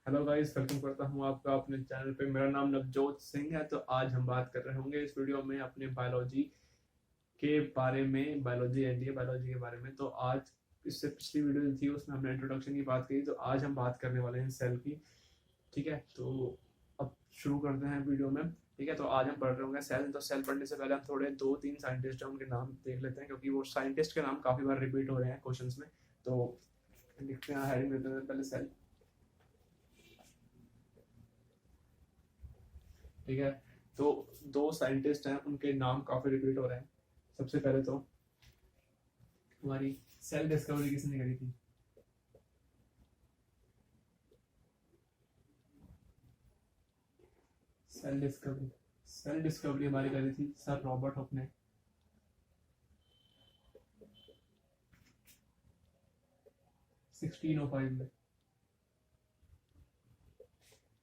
Hello guys, welcome करता हूँ आपका अपने चैनल पे। मेरा नाम नवजोत सिंह है। तो आज हम बात कर रहे होंगे इस वीडियो में अपने बायोलॉजी के बारे में, बायोलॉजी एनडीए बायोलॉजी के बारे में। तो आज इससे पिछली वीडियो जो थी उसमें हमने इंट्रोडक्शन की बात की, तो आज हम बात करने वाले हैं सेल की। ठीक है, तो अब शुरू करते हैं वीडियो में। ठीक है, तो आज हम पढ़ रहे होंगे सेल। तो सेल पढ़ने से पहले हम थोड़े 2-3 साइंटिस्ट हैं उनके नाम देख लेते हैं, क्योंकि वो साइंटिस्ट के नाम काफ़ी बार रिपीट हो रहे हैं क्वेश्चंस में। तो लिखते हैं, हेडिंग देते हैं पहले सेल। ठीक है, तो दो साइंटिस्ट हैं, उनके नाम काफी रिपीट हो रहे हैं। सबसे पहले तो हमारी सेल डिस्कवरी किसने करी थी? सेल डिस्कवरी हमारी करी थी सर रॉबर्ट हुक ने 1605 में।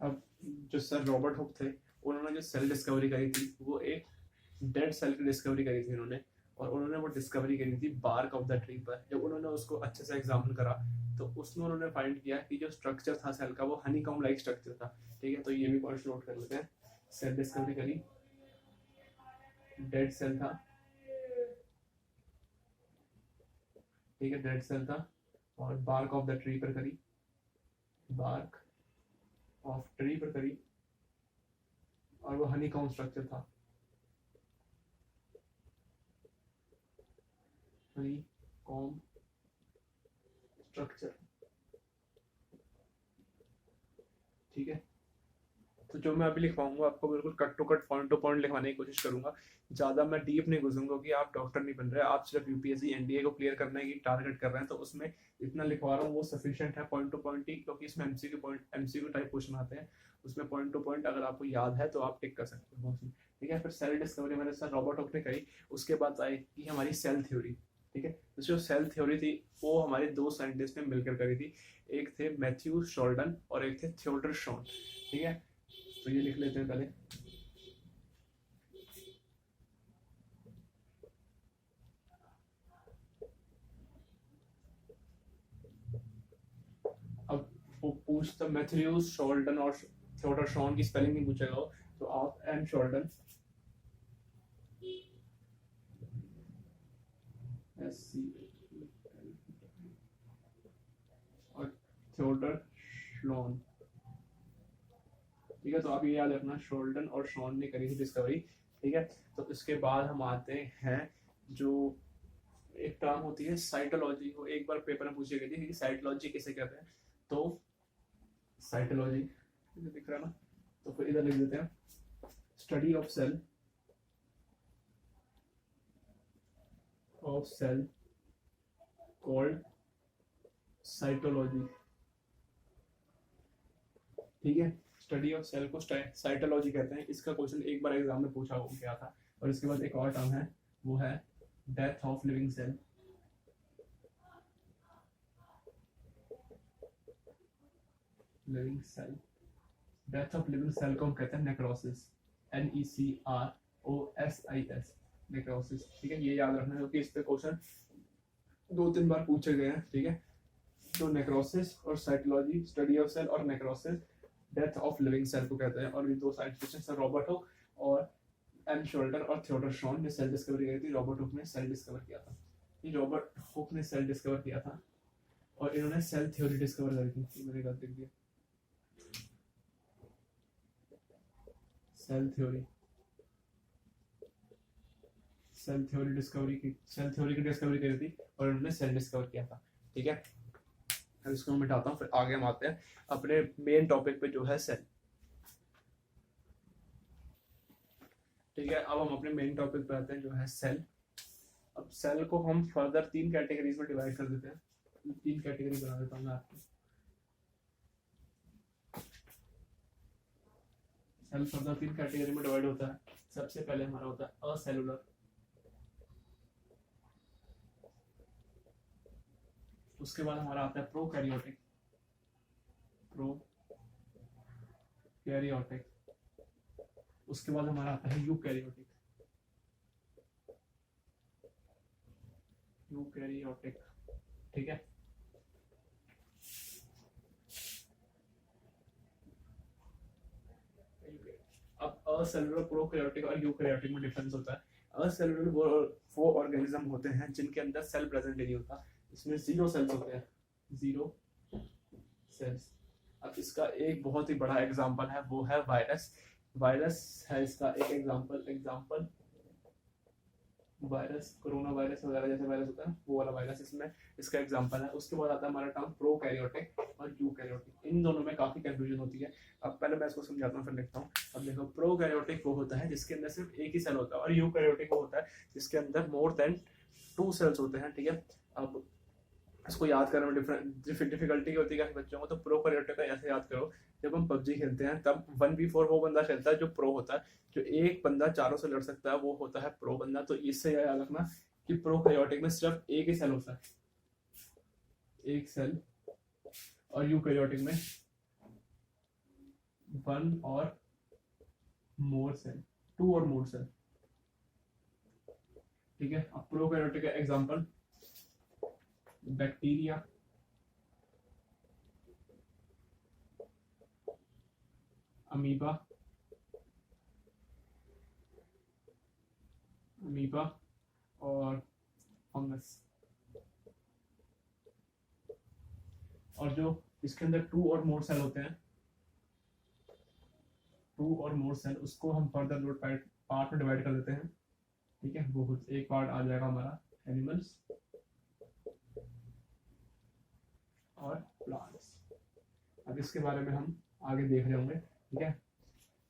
अब जो सर रॉबर्ट हुक थे, उन्होंने जो सेल डिस्कवरी करी थी वो एक डेड सेल की डिस्कवरी करी थी उन्होंने। और उन्होंने वो डिस्कवरी करी थी बार्क ऑफ द ट्री पर। जब उन्होंने उसको अच्छे से एग्जामिन करा तो उसमें उन्होंने फाइंड किया कि जो स्ट्रक्चर था सेल का वो हनीकॉम्ब लाइक स्ट्रक्चर था। ठीक है, तो ये भी पॉइंट नोट कर लेते हैं। सेल डिस्कवरी करी, डेड सेल था। ठीक है, डेड सेल था। और बार्क ऑफ द ट्री पर करी, बार्क ऑफ ट्री पर करी। और वो हनीकॉम्ब स्ट्रक्चर था, हनीकॉम्ब स्ट्रक्चर। ठीक है, तो जो मैं अभी लिखवाऊंगा आपको बिल्कुल cut to cut, point to point लिखवाने की कोशिश करूंगा। ज्यादा मैं डीप नहीं घुसूंगा कि आप डॉक्टर नहीं बन रहे, आप सिर्फ यूपीएससी एनडीए को क्लियर करने की टारगेट कर रहे हैं। तो उसमें इतना लिखवा रहा हूँ वो सफिशिएंट है, पॉइंट टू पॉइंट ही, क्योंकि इसमें एमसीक्यू टाइप क्वेश्चन आते हैं। उसमें पॉइंट टू पॉइंट अगर आपको याद है तो आप टिक कर सकते हो। ठीक है, फिर सेल डिस्कवरी मैंने सर रॉबर्ट हुक ने करी। उसके बाद आई कि हमारी सेल थ्योरी। ठीक है, तो जो सेल थ्योरी थी वो हमारे दो साइंटिस्ट ने मिलकर करी थी। एक थे मैथ्यू शॉर्डन और एक थे थियोडर शॉन। ठीक है, तो ये लिख लेते हैं पहले। अब वो पूछता मैथ्यू शॉल्टन और थियोडर शॉन की स्पेलिंग नहीं पूछेगा वो। तो आप एम शॉल्टन, एस सी, और थियोडर श्लोन। ठीक है, तो आप ये याद रखना, शोल्डन और शॉन ने करी थी डिस्कवरी। ठीक है, तो इसके बाद हम आते हैं जो एक टर्म होती है साइटोलॉजी। वो एक बार पेपर में पूछी गई थी कि साइटोलॉजी किसे कहते हैं। तो साइटोलॉजी दिख रहा है ना, तो फिर इधर लिख देते हैं study of cell called cytology. ठीक है, स्टडी ऑफ सेल को साइटोलॉजी कहते हैं। इसका क्वेश्चन एक बार एग्जाम में पूछा हो गया था। और इसके बाद एक और टर्म है, वो है death of living cell. Living cell, death of living cell को हम कहते हैं नेक्रोसिस, NECROSIS, नेक्रोसिस। ठीक है, ये याद रखना क्योंकि इस पे क्वेश्चन 2-3 बार पूछे गए हैं। ठीक है, तो नेक्रोसिस और साइटोलॉजी, स्टडी ऑफ सेल और necrosis, death of living cell को कहते हैं। और ये दो साइंटिस्ट सर रॉबर्ट हुक और एम शोल्डर और थियोडर शॉन ने सेल डिस्कवरी की थी। रॉबर्ट हुक ने सेल डिस्कवर किया था, ये रॉबर्ट हुक ने सेल डिस्कवर किया था। और इन्होंने सेल थ्योरी डिस्कवर करी थी। मैंने गलत लिख दिया, सेल थ्योरी। सेल थ्योरी की डिस्कवरी करी थी और उन्होंने सेल डिस्कवर किया था। ठीक है, अब इसको मैं मिटाता हूँ, फिर आगे हम आते हैं अपने मेन टॉपिक पे जो है सेल। ठीक है, अब हम अपने मेन टॉपिक पे आते हैं जो है सेल। अब सेल को हम फर्दर 3 कैटेगरीज में डिवाइड कर देते हैं। 3 कैटेगरी बना देता हूँ मैं आपको। सेल फर्दर 3 कैटेगरी में डिवाइड होता है। सबसे पहले हमारा होता है असेलुलर, उसके बाद हमारा आता है प्रोकैरियोटिक, उसके बाद हमारा आता है यूकैरियोटिक, ठीक है। असेलुलर, प्रोकैरियोटिक और यूकैरियोटिक में डिफरेंस होता है। असेलुलर वो ऑर्गेनिज्म होते हैं जिनके अंदर सेल प्रेजेंट नहीं होता, इसमें जीरो सेल्स होते हैं, जीरो सेल्स। अब इसका एक बहुत ही बड़ा एग्जांपल है, वो है वायरस। वायरस है इसका एक एग्जांपल वायरस, कोरोना वायरस वगैरह जैसे वायरस होता है ना, वो वाला वायरस इसमें इसका एग्जांपल है। उसके बाद आता है हमारा टर्म प्रोकैरियोटिक और यूकैरियोटिक। इन दोनों में काफी कंफ्यूजन होती है। अब पहले मैं इसको समझाता हूँ फिर लिखता हूँ। अब देखो, प्रोकैरियोटिक वो होता है जिसके अंदर सिर्फ एक ही सेल होता है, और यूकैरियोटिक वो होता है जिसके अंदर मोर देन 2 सेल्स होते हैं, ठीक है। अब इसको याद करने में डिफिकल्टी होती है बच्चों को, तो प्रोकैरियोटिक का ऐसे याद करो, जब हम पबजी खेलते हैं तब 1v4 वो बंदा खेलता है जो प्रो होता है, जो एक बंदा चारों से लड़ सकता है वो होता है प्रो बंदा। तो इससे याद रखना कि प्रोकैरियोटिक में सिर्फ एक ही सेल होता है, एक सेल, और यूकैरियोटिक में 1 और मोर सेल, 2 और मोर सेल, ठीक है। अब प्रोकैरियोटिक का एग्जांपल बैक्टीरिया, अमीबा और फंगस। और जो इसके अंदर 2 और मोर सेल होते हैं, 2 और मोर सेल, उसको हम फर्दर लोड पार्ट में डिवाइड कर देते हैं, ठीक है। वो एक पार्ट आ जाएगा हमारा एनिमल्स और प्लांट्स। अब इसके बारे में हम आगे देख रहे होंगे, ठीक है।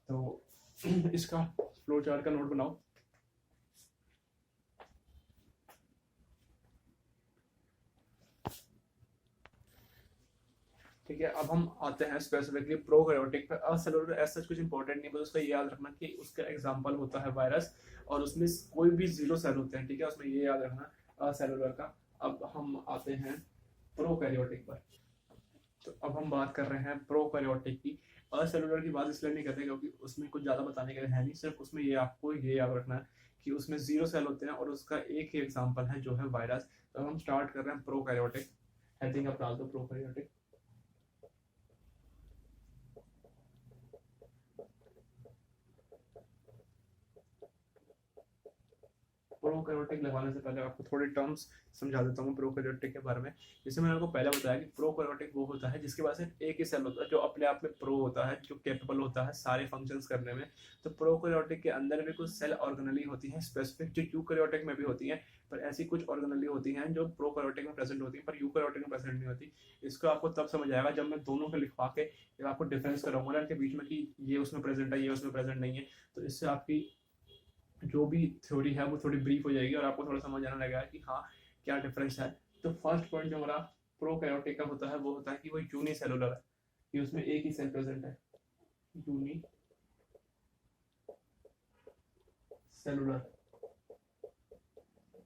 तो इसका फ्लो चार्ट का नोट बनाओ। ठीक है, अब हम आते हैं स्पेसिफिकली प्रोकैरियोटिक पे। असेलुलर ऐसा कुछ इंपॉर्टेंट नहीं, बस उसका ये याद रखना कि उसका एग्जांपल होता है वायरस, और उसमें कोई भी जीरो सेल होते हैं, ठीक है, उसमें ये याद रखना असेलुलर का। अब हम आते हैं प्रोकैरियोटिक पर। तो अब हम बात कर रहे हैं प्रोकैरियोटिक की। असेलुलर की बात इसलिए नहीं करते क्योंकि उसमें कुछ ज़्यादा बताने के लिए है नहीं, सिर्फ उसमें ये आपको ये याद रखना है कि उसमें जीरो सेल होते हैं और उसका एक ही एग्जांपल है जो है वायरस। तो हम स्टार्ट कर रहे हैं प्रोकैरियोटिक। हेडिंग अप डाल दो प्रोकैरियोटिक। प्रोकैरियोटिक लगाने से पहले आपको थोड़े टर्म्स समझा देता हूँ प्रोकैरियोटिक के बारे में। जैसे मैंने आपको पहले बताया कि प्रोकैरियोटिक वो होता है जिसके पास सिर्फ एक ही सेल होता है, जो अपने आप में प्रो होता है, जो कैपेबल होता है सारे फंक्शंस करने में। तो प्रोकैरियोटिक के अंदर भी कुछ सेल ऑर्गेनेली होती हैं स्पेसिफिक, जो यूकैरियोटिक में भी होती हैं, पर ऐसी कुछ ऑर्गेनेली होती हैं जो प्रोकैरियोटिक में प्रेजेंट होती हैं पर यूकैरियोटिक में प्रेजेंट नहीं होती। इसको आपको तब समझ आएगा जब मैं दोनों को लिखवा के आपको डिफरेंस कराऊंगा ना इनके बीच में, कि ये उसमें प्रेजेंट है, ये उसमें प्रेजेंट नहीं है। तो इससे आपकी जो भी थ्योरी है वो थोड़ी ब्रीफ हो जाएगी और आपको थोड़ा समझ आने लगेगा कि हाँ क्या डिफरेंस है। तो फर्स्ट पॉइंट जो हमारा प्रोकैरियोटिक का होता है वो होता है कि वो यूनिसेलुलर है, कि उसमें एक ही सेल प्रेजेंट है, यूनिसेलुलर।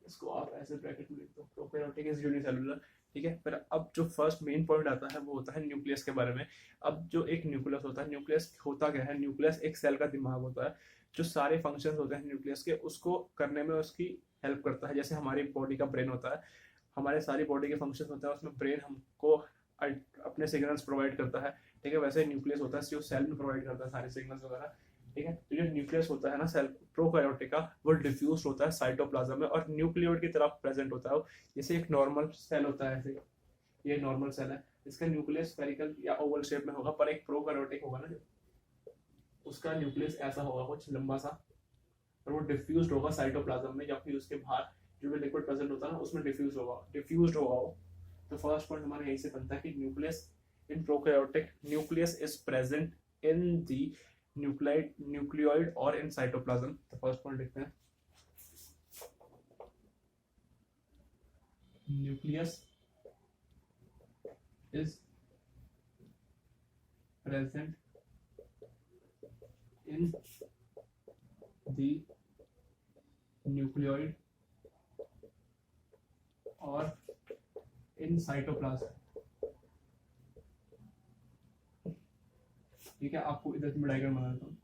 इसको आप ऐसे ब्रैकेट में लिख दो, प्रोकैरियोटिक इज यूनिसेलुलर, ठीक है। फिर अब जो फर्स्ट मेन पॉइंट आता है वो होता है न्यूक्लियस के बारे में। अब जो एक न्यूक्लियस होता है, न्यूक्लियस होता क्या है? न्यूक्लियस एक सेल का दिमाग होता है, जो सारे फंक्शंस होते हैं न्यूक्लियस के उसको करने में उसकी हेल्प करता है। जैसे हमारी बॉडी का ब्रेन होता है, हमारे सारी बॉडी के फंक्शंस होते हैं, उसमें ब्रेन हमको अपने सिग्नल्स प्रोवाइड करता है, ठीक है। वैसे न्यूक्लियस होता है जो सेल में प्रोवाइड करता है सारे सिग्नल्स वगैरह, ठीक है। तो जो न्यूक्लियस होता है ना सेल प्रोकैरियोटिक का, वो डिफ्यूज होता है साइटोप्लाज्म में और न्यूक्लियोइड की तरफ प्रेजेंट होता है। जैसे एक नॉर्मल सेल होता है, ऐसे ये नॉर्मल सेल है, इसका न्यूक्लियस स्फेरिकल या ओवल शेप में होगा, पर एक प्रोकैरियोटिक होगा ना उसका न्यूक्लियस ऐसा होगा कुछ लंबा सा, और वो डिफ्यूज्ड होगा साइटोप्लाज्म में, या फिर उसके बाहर जो भी लिक्विड प्रेजेंट होता है ना उसमें डिफ्यूज्ड होगा वो। तो फर्स्ट पॉइंट हमारा यहीं से बनता है कि nucleus in prokaryotic, nucleus is present in the nucleoid और इन साइटोप्लाज्म। तो फर्स्ट पॉइंट लिखते हैं, nucleus is present in the nucleoid or in cytoplasm, ठीक है। आपको इधर से डायग्राम बना देता हूँ,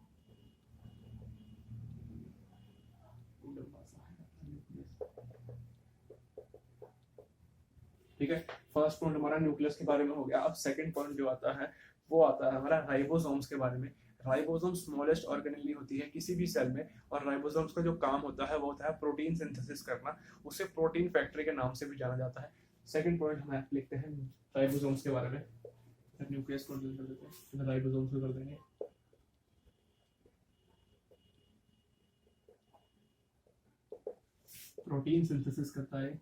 ठीक है। फर्स्ट पॉइंट हमारा न्यूक्लियस के बारे में हो गया। अब सेकंड पॉइंट जो आता है वो आता है हमारा राइबोसोम्स के बारे में। राइबोसोम स्मॉलेस्ट ऑर्गेनेल होती है किसी भी सेल में, और राइबोसोम्स का जो काम होता है वो होता है प्रोटीन सिंथेसिस करना, उसे प्रोटीन फैक्ट्री के नाम से भी जाना जाता है। सेकंड पॉइंट हम लिखते हैं राइबोसोम्स के बारे में, न्यूक्लियस को कर देते हैं, राइबोसोम्स को कर देंगे। प्रोटीन सिंथेसिस करता है,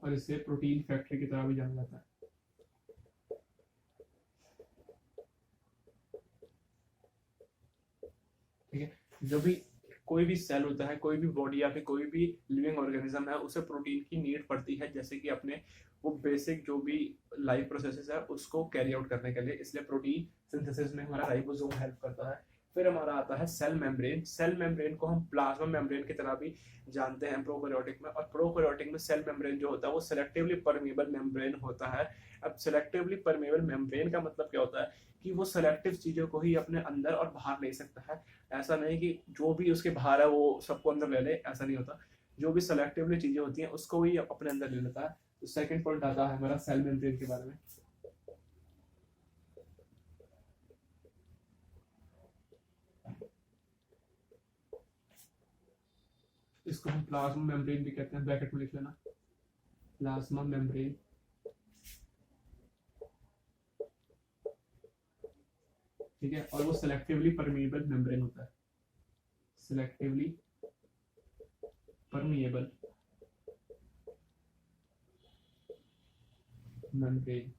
और इसे प्रोटीन फैक्ट्री की तरह भी जाना जाता है। ठीक है, जो भी कोई भी सेल होता है, कोई भी बॉडी या फिर कोई भी लिविंग ऑर्गेनिज्म है, उसे प्रोटीन की नीड पड़ती है, जैसे कि अपने वो बेसिक जो भी लाइफ प्रोसेसेस है उसको कैरी आउट करने के लिए, इसलिए प्रोटीन सिंथेसिस में हमारा राइबोसोम हेल्प करता है। फिर हमारा आता है सेल मेम्ब्रेन। सेल मेम्ब्रेन को हम प्लाज्मा मेम्ब्रेन की तरह भी जानते हैं प्रोकैरियोटिक में, और प्रोकैरियोटिक में सेल मेम्ब्रेन जो होता है वो सेलेक्टिवली परमेबल मेम्ब्रेन होता है। अब सेलेक्टिवली परमेबल मेम्ब्रेन का मतलब क्या होता है कि वो सेलेक्टिव चीजों को ही अपने अंदर और बाहर ले सकता है। ऐसा नहीं कि जो भी उसके बाहर है वो सबको अंदर ले ले, ऐसा नहीं होता। जो भी सेलेक्टिवली चीजें होती हैं उसको ही अपने अंदर ले लेता है। तो सेकंड पॉइंट आता है हमारा सेल मेम्ब्रेन के बारे में। इसको हम प्लाज्मा मेम्ब्रेन भी कहते हैं, ब्रैकेट में लिख लेना, प्लाज्मा मेम्ब्रेन। ठीक है, और वो सेलेक्टिवली परमिएबल मेम्ब्रेन होता है, सेलेक्टिवली परमिएबल मेम्ब्रेन।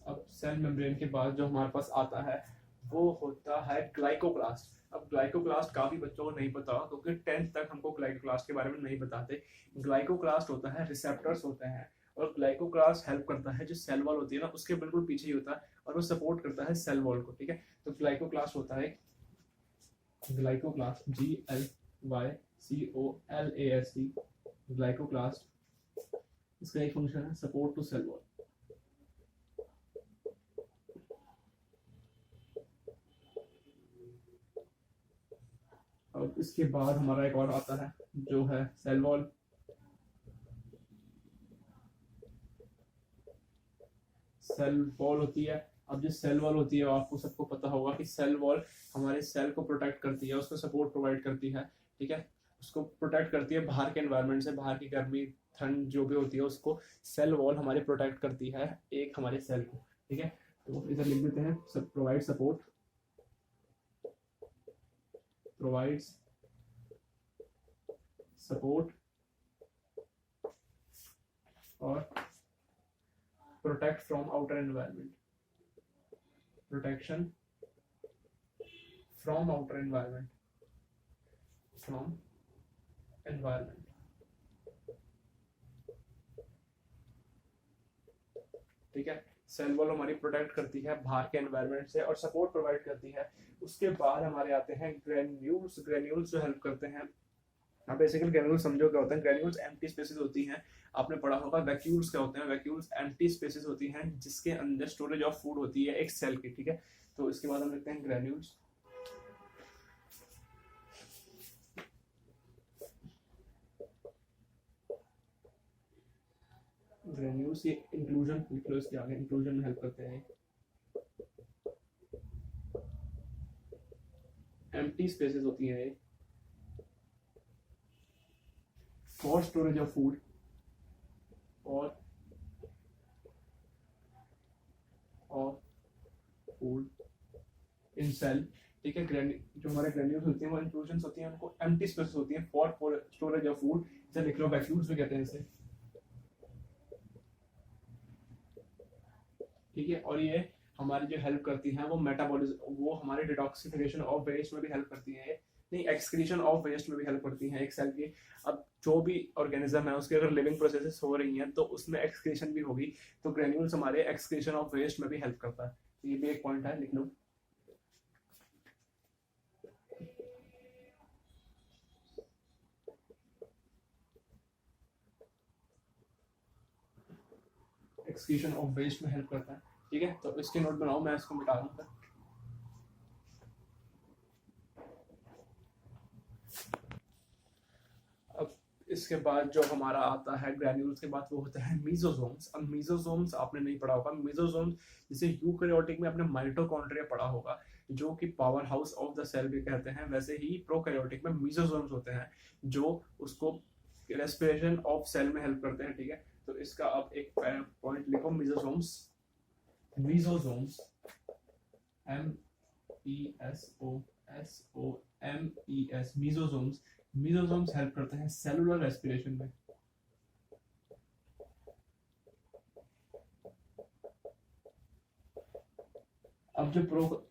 अब सेल मेम्ब्रेन के बाद जो हमारे पास आता है वो होता है ग्लाइकोप्लास्ट। अब ग्लाइकोप्लास्ट काफी बच्चों को नहीं पता क्योंकि 10th तक हमको ग्लाइकोप्लास्ट के बारे में नहीं बताते। ग्लाइकोप्लास्ट होता है, रिसेप्टर्स होते हैं, और ग्लाइकोप्लास्ट हेल्प करता है जो सेल वॉल होती है ना उसके बिल्कुल पीछे ही होता है, और वो सपोर्ट करता है सेल वॉल को। ठीक है, तो ग्लाइकोप्लास्ट होता है, ग्लाइकोप्लास्ट GLYCOLAST, ग्लाइकोप्लास्ट, इसका एक फंक्शन है सपोर्ट टू सेल वॉल। अब इसके बाद हमारा एक और आता है जो है सेल वॉल। सेल वॉल होती है, अब जो सेल वॉल होती है आपको सबको पता होगा कि सेल वॉल हमारे सेल को प्रोटेक्ट करती है, उसको सपोर्ट प्रोवाइड करती है। ठीक है, उसको प्रोटेक्ट करती है बाहर के एनवायरनमेंट से, बाहर की गर्मी ठंड जो भी होती है उसको सेल वॉल हमारी प्रोटेक्ट करती है एक हमारे सेल को। ठीक है, तो इधर लिख देते हैं सब, प्रोवाइड सपोर्ट, प्रोवाइड्स सपोर्ट और protect from outer environment, protection from outer environment, from environment. ठीक है, सेल वॉल हमारी प्रोटेक्ट करती है बाहर के एनवायरनमेंट से और सपोर्ट प्रोवाइड करती है। उसके बाद हमारे आते हैं ग्रेन्यूल्स। ग्रेन्यूल्स जो हेल्प करते हैं, आप बेसिकली ग्रेन्यूल्स समझो क्या होता है। ग्रेन्यूल्स एम्प्टी स्पेसेस होती हैं, आपने पढ़ा होगा। वैक्यूल्स क्या होते हैं? वैक्यूल्स एम्प्टी स्पेसेस होती हैं जिसके अंदर स्टोरेज ऑफ फूड होती है एक सेल की। ठीक है, तो इसके बाद हम लिखते हैं ग्रेन्यूल्स। ग्रेन्यूल्स ये इंक्लूजन लिख लो, इसके आगे इंक्लूजन में हेल्प करते हैं। एम्प्टी स्पेसेस होती हैं फॉर स्टोरेज ऑफ फूड और फूड इन सेल। ठीक है, जो हमारे ग्रेन्यूल्स होती हैं वो इंक्लूजन होती हैं, उनको एम्प्टी स्पेसेस होती हैं फॉर स्टोरेज ऑफ फूड, इसे लिख लो वैक्यूल्स भी कहते हैं इसे। ठीक है, और ये हमारी जो हेल्प करती हैं वो मेटाबॉलिज्म, वो हमारे डिटॉक्सिफिकेशन ऑफ वेस्ट में भी हेल्प करती है, नहीं एक्सक्रीशन ऑफ वेस्ट में भी हेल्प करती हैं एक सेल की। अब जो भी ऑर्गेनिज्म है उसके अगर लिविंग प्रोसेसेस हो रही हैं तो उसमें एक्सक्रीशन भी होगी, तो ग्रेन्यूल्स हमारे एक्सक्रीशन ऑफ वेस्ट में भी हेल्प करता है। तो ये भी एक पॉइंट है, लिख लो। एक्सक्रीशन ऑफ वेस्ट में हेल्प करता है। ठीक है, तो इसके नोट बनाओ, मैं इसको मिटा दूंगा। इसके बाद जो हमारा आता है ग्रैन्यूल्स के बाद वो होता है मीजोसोम्स। अब मीजोसोम्स आपने नहीं पढ़ा होगा। मीजोसोम्स जैसे यूकैरियोटिक में आपने माइटोकॉन्ड्रिया पढ़ा होगा जो कि powerhouse of the cell भी कहते हैं, वैसे ही प्रोकैरियोटिक में मीजोसोम्स होते हैं जो उसको रेस्पिरेशन ऑफ सेल में हेल्प करते हैं। ठीक है, तो इसका आप एक पॉइंट लिखो, मीजोसोम्स। मीजोसोम्स MESOSOMES, मीजोसोम्स। मीजोसोम्स हेल्प करते हैं सेलुलर रेस्पिरेशन में। अब जो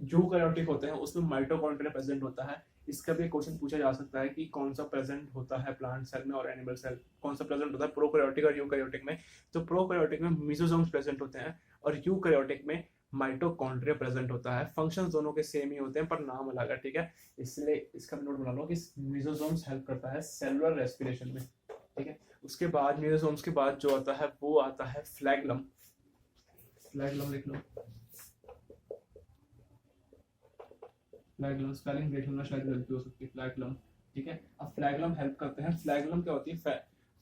यूकैरियोटिक होते हैं उसमें माइटोकॉन्ड्रिया प्रेजेंट होता है। इसका भी क्वेश्चन पूछा जा सकता है कि कौन सा प्रेजेंट होता है प्लांट सेल में और एनिमल सेल, कौन सा प्रेजेंट होता है प्रोकैरियोटिक और यूकैरियोटिक में। तो प्रोकैरियोटिक में मीजोसोम्स प्रेजेंट होते हैं और यूकैरियोटिक में माइटोकॉन्ड्रिया प्रेजेंट होता है। फंक्शंस दोनों के सेम ही होते हैं पर नाम अलग है। ठीक है, इसलिए इसका नोट बना लो कि मीजोसोम्स हेल्प करता है सेलुलर रेस्पिरेशन में। ठीक है, उसके बाद मीजोसोम्स के बाद जो आता है वो आता है फ्लैगलम। फ्लैगलम लिख लो, फ्लैगलम स्पेलिंग देख लेना, शायद गलती हो सकती है, फ्लैगलम। ठीक है, अब फ्लैगलम हेल्प करते हैं। फ्लैगलम क्या होती है?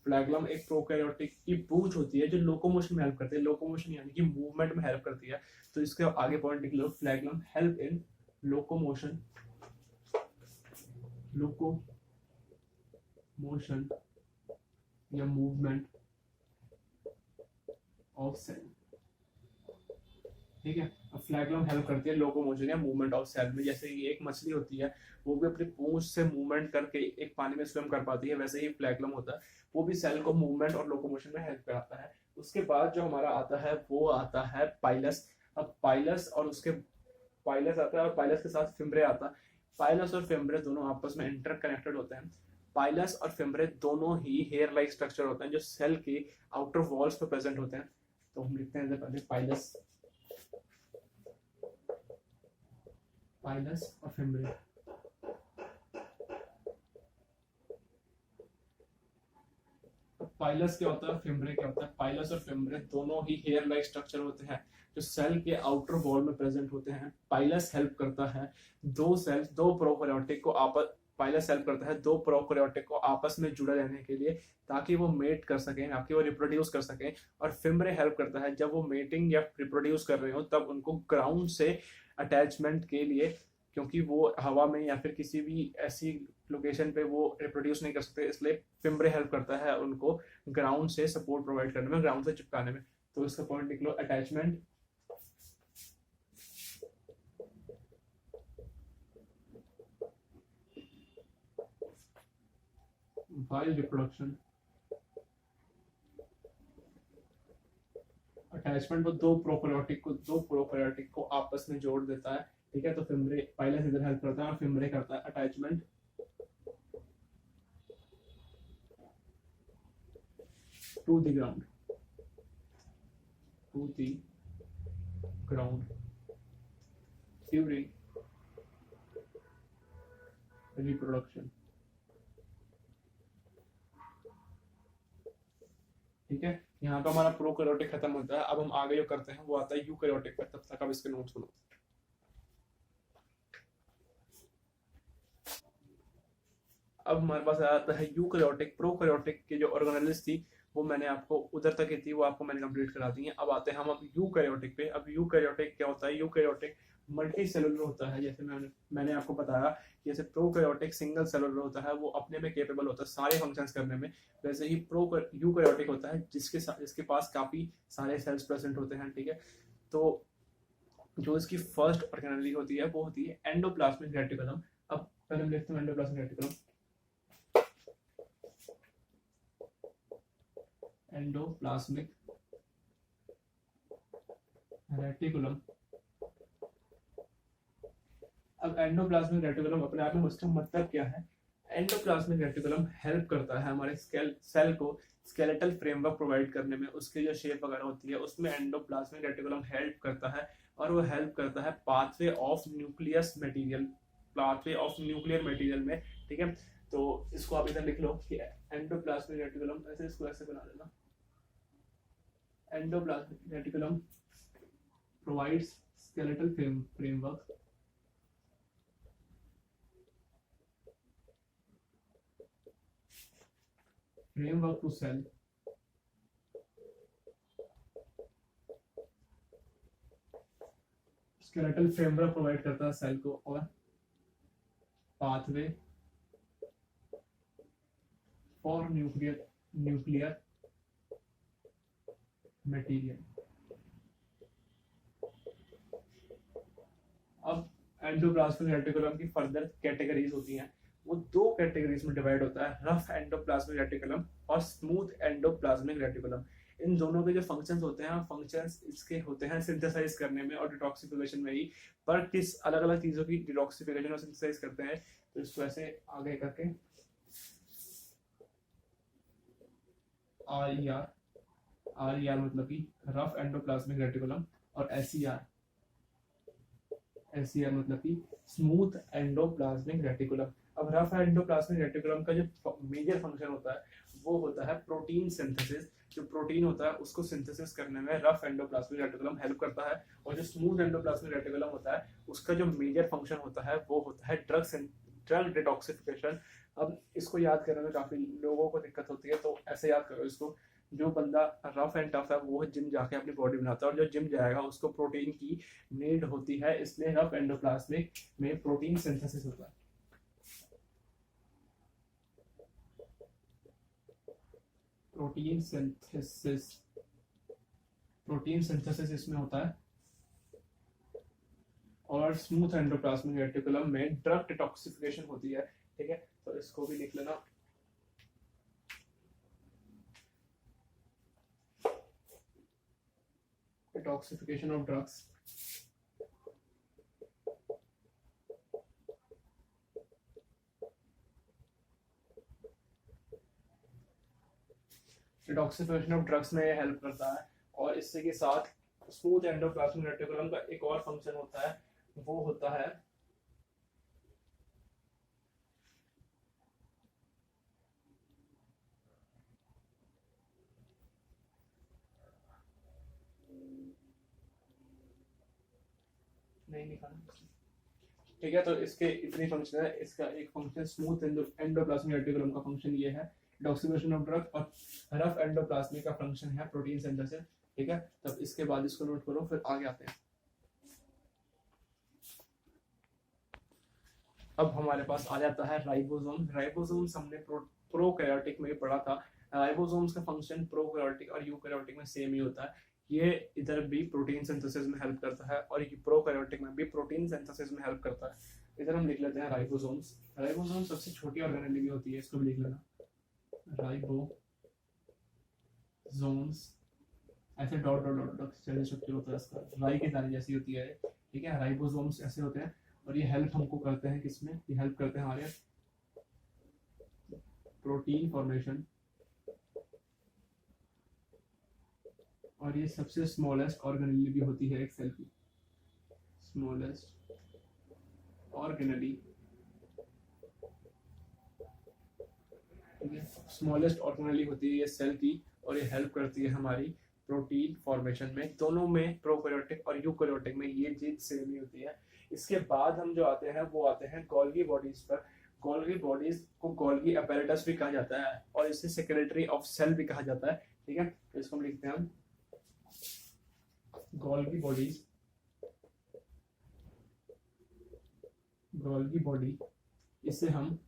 फ्लैगलम एक प्रोकैरियोटिक की पूंछ होती है जो लोकोमोशन में हेल्प करती है। लोकोमोशन यानी कि मूवमेंट में हेल्प करती है। तो इसके आगे पॉइंट लिख लो, फ्लैगलम हेल्प इन लोकोमोशन, लोकोमोशन या मूवमेंट ऑफ सेल। ठीक है, अब फ्लैगलम हेल्प करती है लोकोमोशन या मूवमेंट ऑफ सेल में। जैसे कि एक मछली होती है वो भी अपनी पूंछ से मूवमेंट करके एक पानी में स्विम कर पाती है, वैसे ही फ्लैगलम होता है, वो भी सेल को मूवमेंट और लोकोमोशन में हेल्प कराता है। उसके बाद जो हमारा आता है वो आता है पाइलस। अब पाइलस और उसके पाइलस आता है और पाइलस के साथ फिम्ब्रे आता है। पाइलस और फिम्ब्रे दोनों आपस में इंटरकनेक्टेड होते हैं। पाइलस और फिम्ब्रे दोनों ही हेयर लाइक स्ट्रक्चर होते हैं जो सेल के आउटर वॉल्स पर प्रेजेंट होते हैं। तो हम लिखते हैं पहले पाइलस, पाइलस और फिम्ब्रे। पाइलस क्या होता है, फिम्ब्रे क्या होता है? पाइलस और फिम्ब्रे दोनों ही हेयर लाइक स्ट्रक्चर होते हैं जो सेल के आउटर वॉल में प्रेजेंट होते हैं। पाइलस हेल्प करता है दो प्रोकैरियोटिक को आपस पाइलस हेल्प करता है दो प्रोकैरियोटिक को आपस में जुड़े रहने के लिए, ताकि वो मेट कर सकें, ताकि वो रिप्रोड्यूस कर सकें। और फिम्ब्रे हेल्प करता है जब वो मेटिंग या रिप्रोड्यूस कर रहे हो तब उनको ग्राउंड से अटैचमेंट के लिए, क्योंकि वो हवा में या फिर किसी भी ऐसी लोकेशन पे वो रिप्रोड्यूस नहीं कर सकते, इसलिए फिम्ब्रे हेल्प करता है उनको ग्राउंड से सपोर्ट प्रोवाइड करने में, ग्राउंड से चिपकाने में। तो इसका पॉइंट लिख लो, अटैचमेंट while रिप्रोडक्शन। अटैचमेंट वो दो प्रोकैरियोटिक को आपस में जोड़ देता है। ठीक है, तो फिम्ब्रे पाइलस इधर हेल्प करता है और फिम्ब्रे करता है attachment to the ground, to the ground during reproduction. ठीक है, यहाँ तो हमारा प्रोकैरियोटिक खत्म होता है। अब हम आगे जो करते हैं वो आता है यूकैरियोटिक पर। तब तक अब इसके नोट्स सुनो। अब हमारे पास आता है यूकैरियोटिक। प्रोकैरियोटिक की जो ऑर्गेनेल्स थी वो मैंने आपको उधर तक की थी, वो आपको मैंने कंप्लीट करा दी है। अब आते हैं हम अब यूकैरियोटिक पे। अब यूकैरियोटिक क्या होता है? यूकैरियोटिक मल्टी सेलुलर होता है। जैसे मैंने आपको बताया कि जैसे प्रोकैरियोटिक सिंगल सेलुलर होता है, वो अपने में केपेबल होता है सारे फंक्शंस करने में, वैसे ही यूकैरियोटिक होता है जिसके पास काफी सारे सेल्स प्रेजेंट होते हैं। ठीक है, तो जो इसकी फर्स्ट ऑर्गेनेली होती है वो होती है एंडोप्लाज्मिक रेटिकुलम। अब पहले हम लिखते हैं एंडोप्लाज्मिक रेटिकुलम। Endoplasmic reticulum. अब एंडोप्लाज्मिक रेटिकुलम अपने आप में उसका मतलब क्या है? एंडोप्लाज्मिक रेटिकुलम हेल्प करता है हमारे सेल को स्केलेटल फ्रेमवर्क प्रोवाइड करने में। उसकी जो शेप वगैरह होती है उसमें एंडोप्लाज्मिक रेटिकुलम हेल्प करता है, और वो हेल्प करता है pathway of nucleus material, pathway of nuclear material में। ठीक है, तो इसको आप इधर लिख लो कि एंडोप्लाज्मिक रेटिकुलम, ऐसे इसको ऐसे बना देना, endoplasmic reticulum provides skeletal framework framework to cell, skeletal framework provide करता है सेल को, और पाथवे फॉर न्यूक्लियर मटेरियल। अब एंडोप्लाज्मिक रेटिकुलम की फर्दर कैटेगरीज होती हैं, वो दो कैटेगरीज में डिवाइड होता है, रफ एंडोप्लाज्मिक रेटिकुलम और स्मूथ एंडोप्लाज्मिक रेटिकुलम। इन दोनों के जो फंक्शंस होते हैं, फंक्शंस इसके होते हैं सिंथेसाइज करने में और डिटॉक्सिफिकेशन में ही, पर किस अलग अलग चीजों की डिटॉक्सिफिकेशन और सिंथेसाइज करते हैं। तो इसको ऐसे आगे करके RER मतलब कि रफ एंडोप्लाज्मिक रेटिकुलम, और SER मतलब कि स्मूथ एंडोप्लाज्मिक रेटिकुलम। अब रफ एंडोप्लाज्मिक रेटिकुलम का जो मेजर फंक्शन होता है वो होता है प्रोटीन सिंथेसिस। जो प्रोटीन होता है उसको सिंथेसिस करने में रफ एंडोप्लाज्मिक रेटिकुलम हेल्प करता है, और जो स्मूथ एंडोप्लाज्मिक रेटिकुलम होता है उसका जो मेजर फंक्शन होता है वो होता है ड्रग डिटॉक्सिफिकेशन। अब इसको याद करने में काफी लोगों को दिक्कत होती है, तो ऐसे याद करो इसको, जो बंदा रफ एंड टफ है वो जिम जाके अपनी बॉडी बनाता है, और जो जिम जाएगा उसको प्रोटीन की नीड होती है, इसलिए रफ एंडोप्लाज्मिक में प्रोटीन सिंथेसिस होता है। प्रोटीन सिंथेसिस इसमें होता है, और स्मूथ एंडोप्लाज्मिक रेटिकुलम में ड्रग डिटॉक्सिफिकेशन होती है। ठीक है, तो इसको भी लिख लेना। Detoxification of drugs, detoxification of drugs में ये हेल्प करता है। और इससे के साथ स्मूथ एंडोप्लाज्मिक रेटिकुलम का एक और फंक्शन होता है, वो होता है नहीं लिखाना। ठीक है, तो इसके इतने फंक्शन है। इसका एक फंक्शन स्मूथ एंडोप्लाज्मिक रेटिकुलम का फंक्शन ये है डिटॉक्सिफिकेशन ऑफ ड्रग, और रफ एंडोप्लाज्मिक का फंक्शन है प्रोटीन सिंथेसिस। ठीक है, तब इसके बाद इसको नोट करो, फिर आगे आते हैं। अब हमारे पास आ जाता है राइबोसोम। राइबोसोम्स हमने प्रोकैरियोटिक में पढ़ा था। राइबोसोम्स का फंक्शन प्रोकैरियोटिक और यूकैरियोटिक में सेम ही होता है। ये इधर भी प्रोटीन सिंथेसिस में हेल्प करता है, और ये प्रोकैरियोटिक में भी प्रोटीन सिंथेसिस में हेल्प करता है। इधर हम लिख लेते हैं राइबोसोम्स। राइबोसोम सबसे छोटी ऑर्गेनेल भी होती है, इसको भी लिख लेना, राइबोसोम्स। ऐसे dot dot dot dot structure होता है इसका, राई के दाने जैसी होती है। ठीक है, राइबोसोम्स ऐसे होते हैं, और ये हेल्प हमको करते हैं किसमें, ये हेल्प करते हैं हमारे प्रोटीन फॉर्मेशन। और ये सबसे स्मॉलेस्ट ऑर्गेनेली भी होती है एक सेल की, स्मॉलेस्ट ऑर्गेनेली। स्मॉलेस्ट ऑर्गेनेली होती है ये सेल की, और ये हेल्प करती है हमारी प्रोटीन फॉर्मेशन में। दोनों में, प्रोकैरियोटिक और यूकैरियोटिक में, ये चीज सेम ही होती है। इसके बाद हम जो आते हैं वो आते हैं गोल्गी बॉडीज पर। गोल्गी बॉडीज को गोल्गी अपैरेटस भी कहा जाता है, और इसे सेक्रेटरी ऑफ सेल भी कहा जाता है। ठीक है, तो इसको हम लिखते हैं हम गोल्गी बॉडीज, गोल्गी बॉडी, इसे हम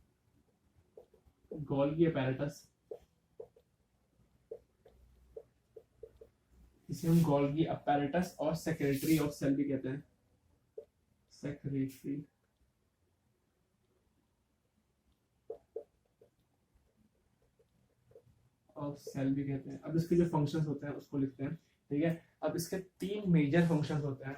गोल्गी अपैरेटस, इसे हम गोल्गी अपैरेटस और सेक्रेटरी ऑफ सेल भी कहते हैं, सेक्रेटरी ऑफ सेल भी कहते हैं। अब इसके जो फंक्शंस होते हैं उसको लिखते हैं। ठीक है, अब इसके तीन मेजर फंक्शंस होते हैं।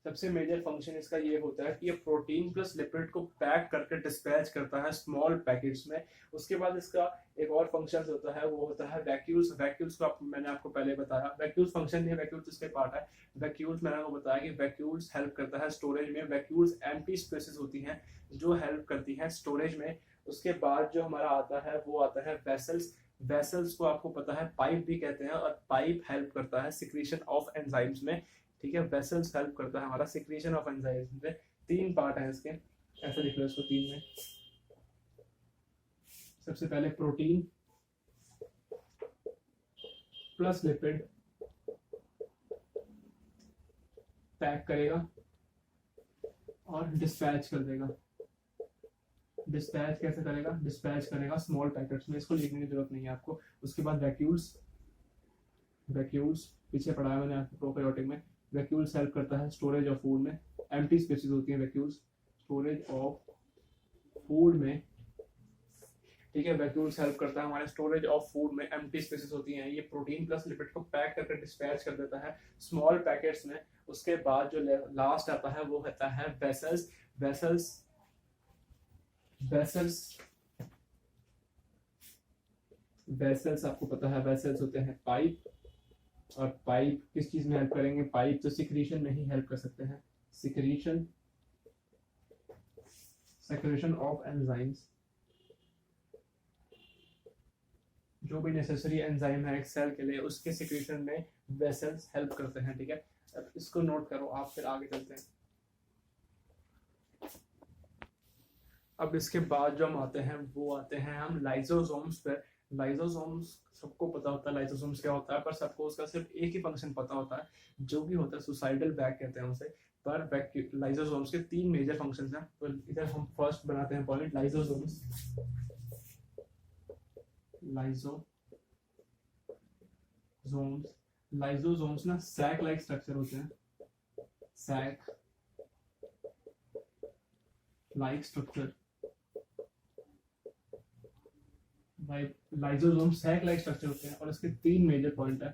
सबसे मेजर फंक्शन इसका ये होता है कि ये प्रोटीन प्लस लिपिड को पैक करके डिस्पैच करता है स्मॉल पैकेट्स में। उसके बाद इसका एक और फंक्शन होता है, वो होता है वैक्यूल्स। वैक्यूल्स को मैंने आपको पहले बताया, वैक्यूल्स फंक्शन नहीं, वैक्यूल्स इसके पार्ट है। वैक्यूल्स मैंने आपको बताया कि वैक्यूल्स हेल्प करता है स्टोरेज में। वैक्यूल्स एम्प्टी स्पेसेस होती हैं जो हेल्प करती हैं स्टोरेज में। उसके बाद जो हमारा आता है वो आता है वेसल्स। वेसल्स को आपको पता है पाइप भी कहते हैं, और पाइप हेल्प करता है सिक्रीशन ऑफ एंजाइम्स में। ठीक है, वेसल्स हेल्प करता है हमारा सिक्रीशन ऑफ एंजाइम्स में। तीन पार्ट है इसके, ऐसे लिख लो इसको तीन में। सबसे पहले प्रोटीन, प्लस लिपिड पैक करेगा और डिस्पैच कर देगा। डिस्पैच कैसे करेगा? डिस्पैच करेगा स्मॉल पैकेट्स में, इसको लिखने की जरूरत नहीं है आपको। उसके बाद वैक्यूल्स, वैक्यूल्स पीछे पढ़ाया मैंने आपको प्रोकैरियोटिक में। वैक्यूल्स हेल्प करता है स्टोरेज ऑफ फूड में, एम्प्टी स्पेसेस होती हैं वैक्यूल्स स्टोरेज ऑफ फूड में, ठीक है। वैक्यूल्स हेल्प करता है हमारे स्टोरेज ऑफ फूड में, एम्प्टी स्पेसेस होती हैं। ये प्रोटीन प्लस लिपिड को पैक करके डिस्पैच कर देता है स्मॉल पैकेट्स में। उसके बाद जो लास्ट आता है वो होता है वेसल्स। वेसल्स वेसल्स वेसल्स आपको पता है, वेसल्स होते हैं पाइप। और पाइप किस चीज में हेल्प करेंगे? पाइप तो सिक्रीशन में ही हेल्प कर सकते हैं। सिक्रीशन, सेक्रेशन ऑफ एंजाइम्स, जो भी नेसेसरी एंजाइम है एक सेल के लिए उसके सिक्रीशन में वेसल्स हेल्प करते हैं, ठीक है। अब इसको नोट करो आप, फिर आगे चलते हैं। अब इसके बाद जो हम आते हैं वो आते हैं हम लाइसोसोम्स पर। लाइसोसोम्स सबको पता होता है लाइसोसोम्स क्या होता है, पर सबको उसका सिर्फ एक ही फंक्शन पता होता है, जो भी होता है सुसाइडल बैग कहते हैं उसे। पर लाइसोसोम्स के 3 मेजर फंक्शंस हैं। तो इधर हम फर्स्ट बनाते हैं पॉइंट लाइसोसोम्स। लाइसोसोम्स ना सैक लाइक स्ट्रक्चर होते हैं, sac like structure. Lysosome sac like structure होते हैं और इसके 3 मेजर पॉइंट है,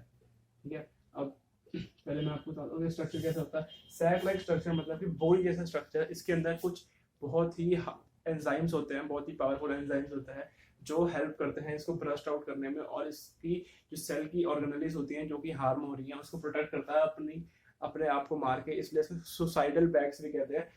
ठीक है। अब पहले मैं आपको बताता हूँ स्ट्रक्चर कैसा होता है। सैक लाइक स्ट्रक्चर मतलब कि बोरी जैसा स्ट्रक्चर। इसके अंदर कुछ बहुत ही एंजाइम्स होते हैं, बहुत ही पावरफुल एंजाइम्स होते हैं जो हेल्प करते हैं इसको ब्रस्ट आउट करने में, और इसकी जो सेल की ऑर्गेनेलिज होती हैं जो कि हार्म हो रही हैं उसको प्रोटेक्ट करता है अपने आप को मार के, इसलिए इसको सुसाइडल बैग्स भी कहते हैं।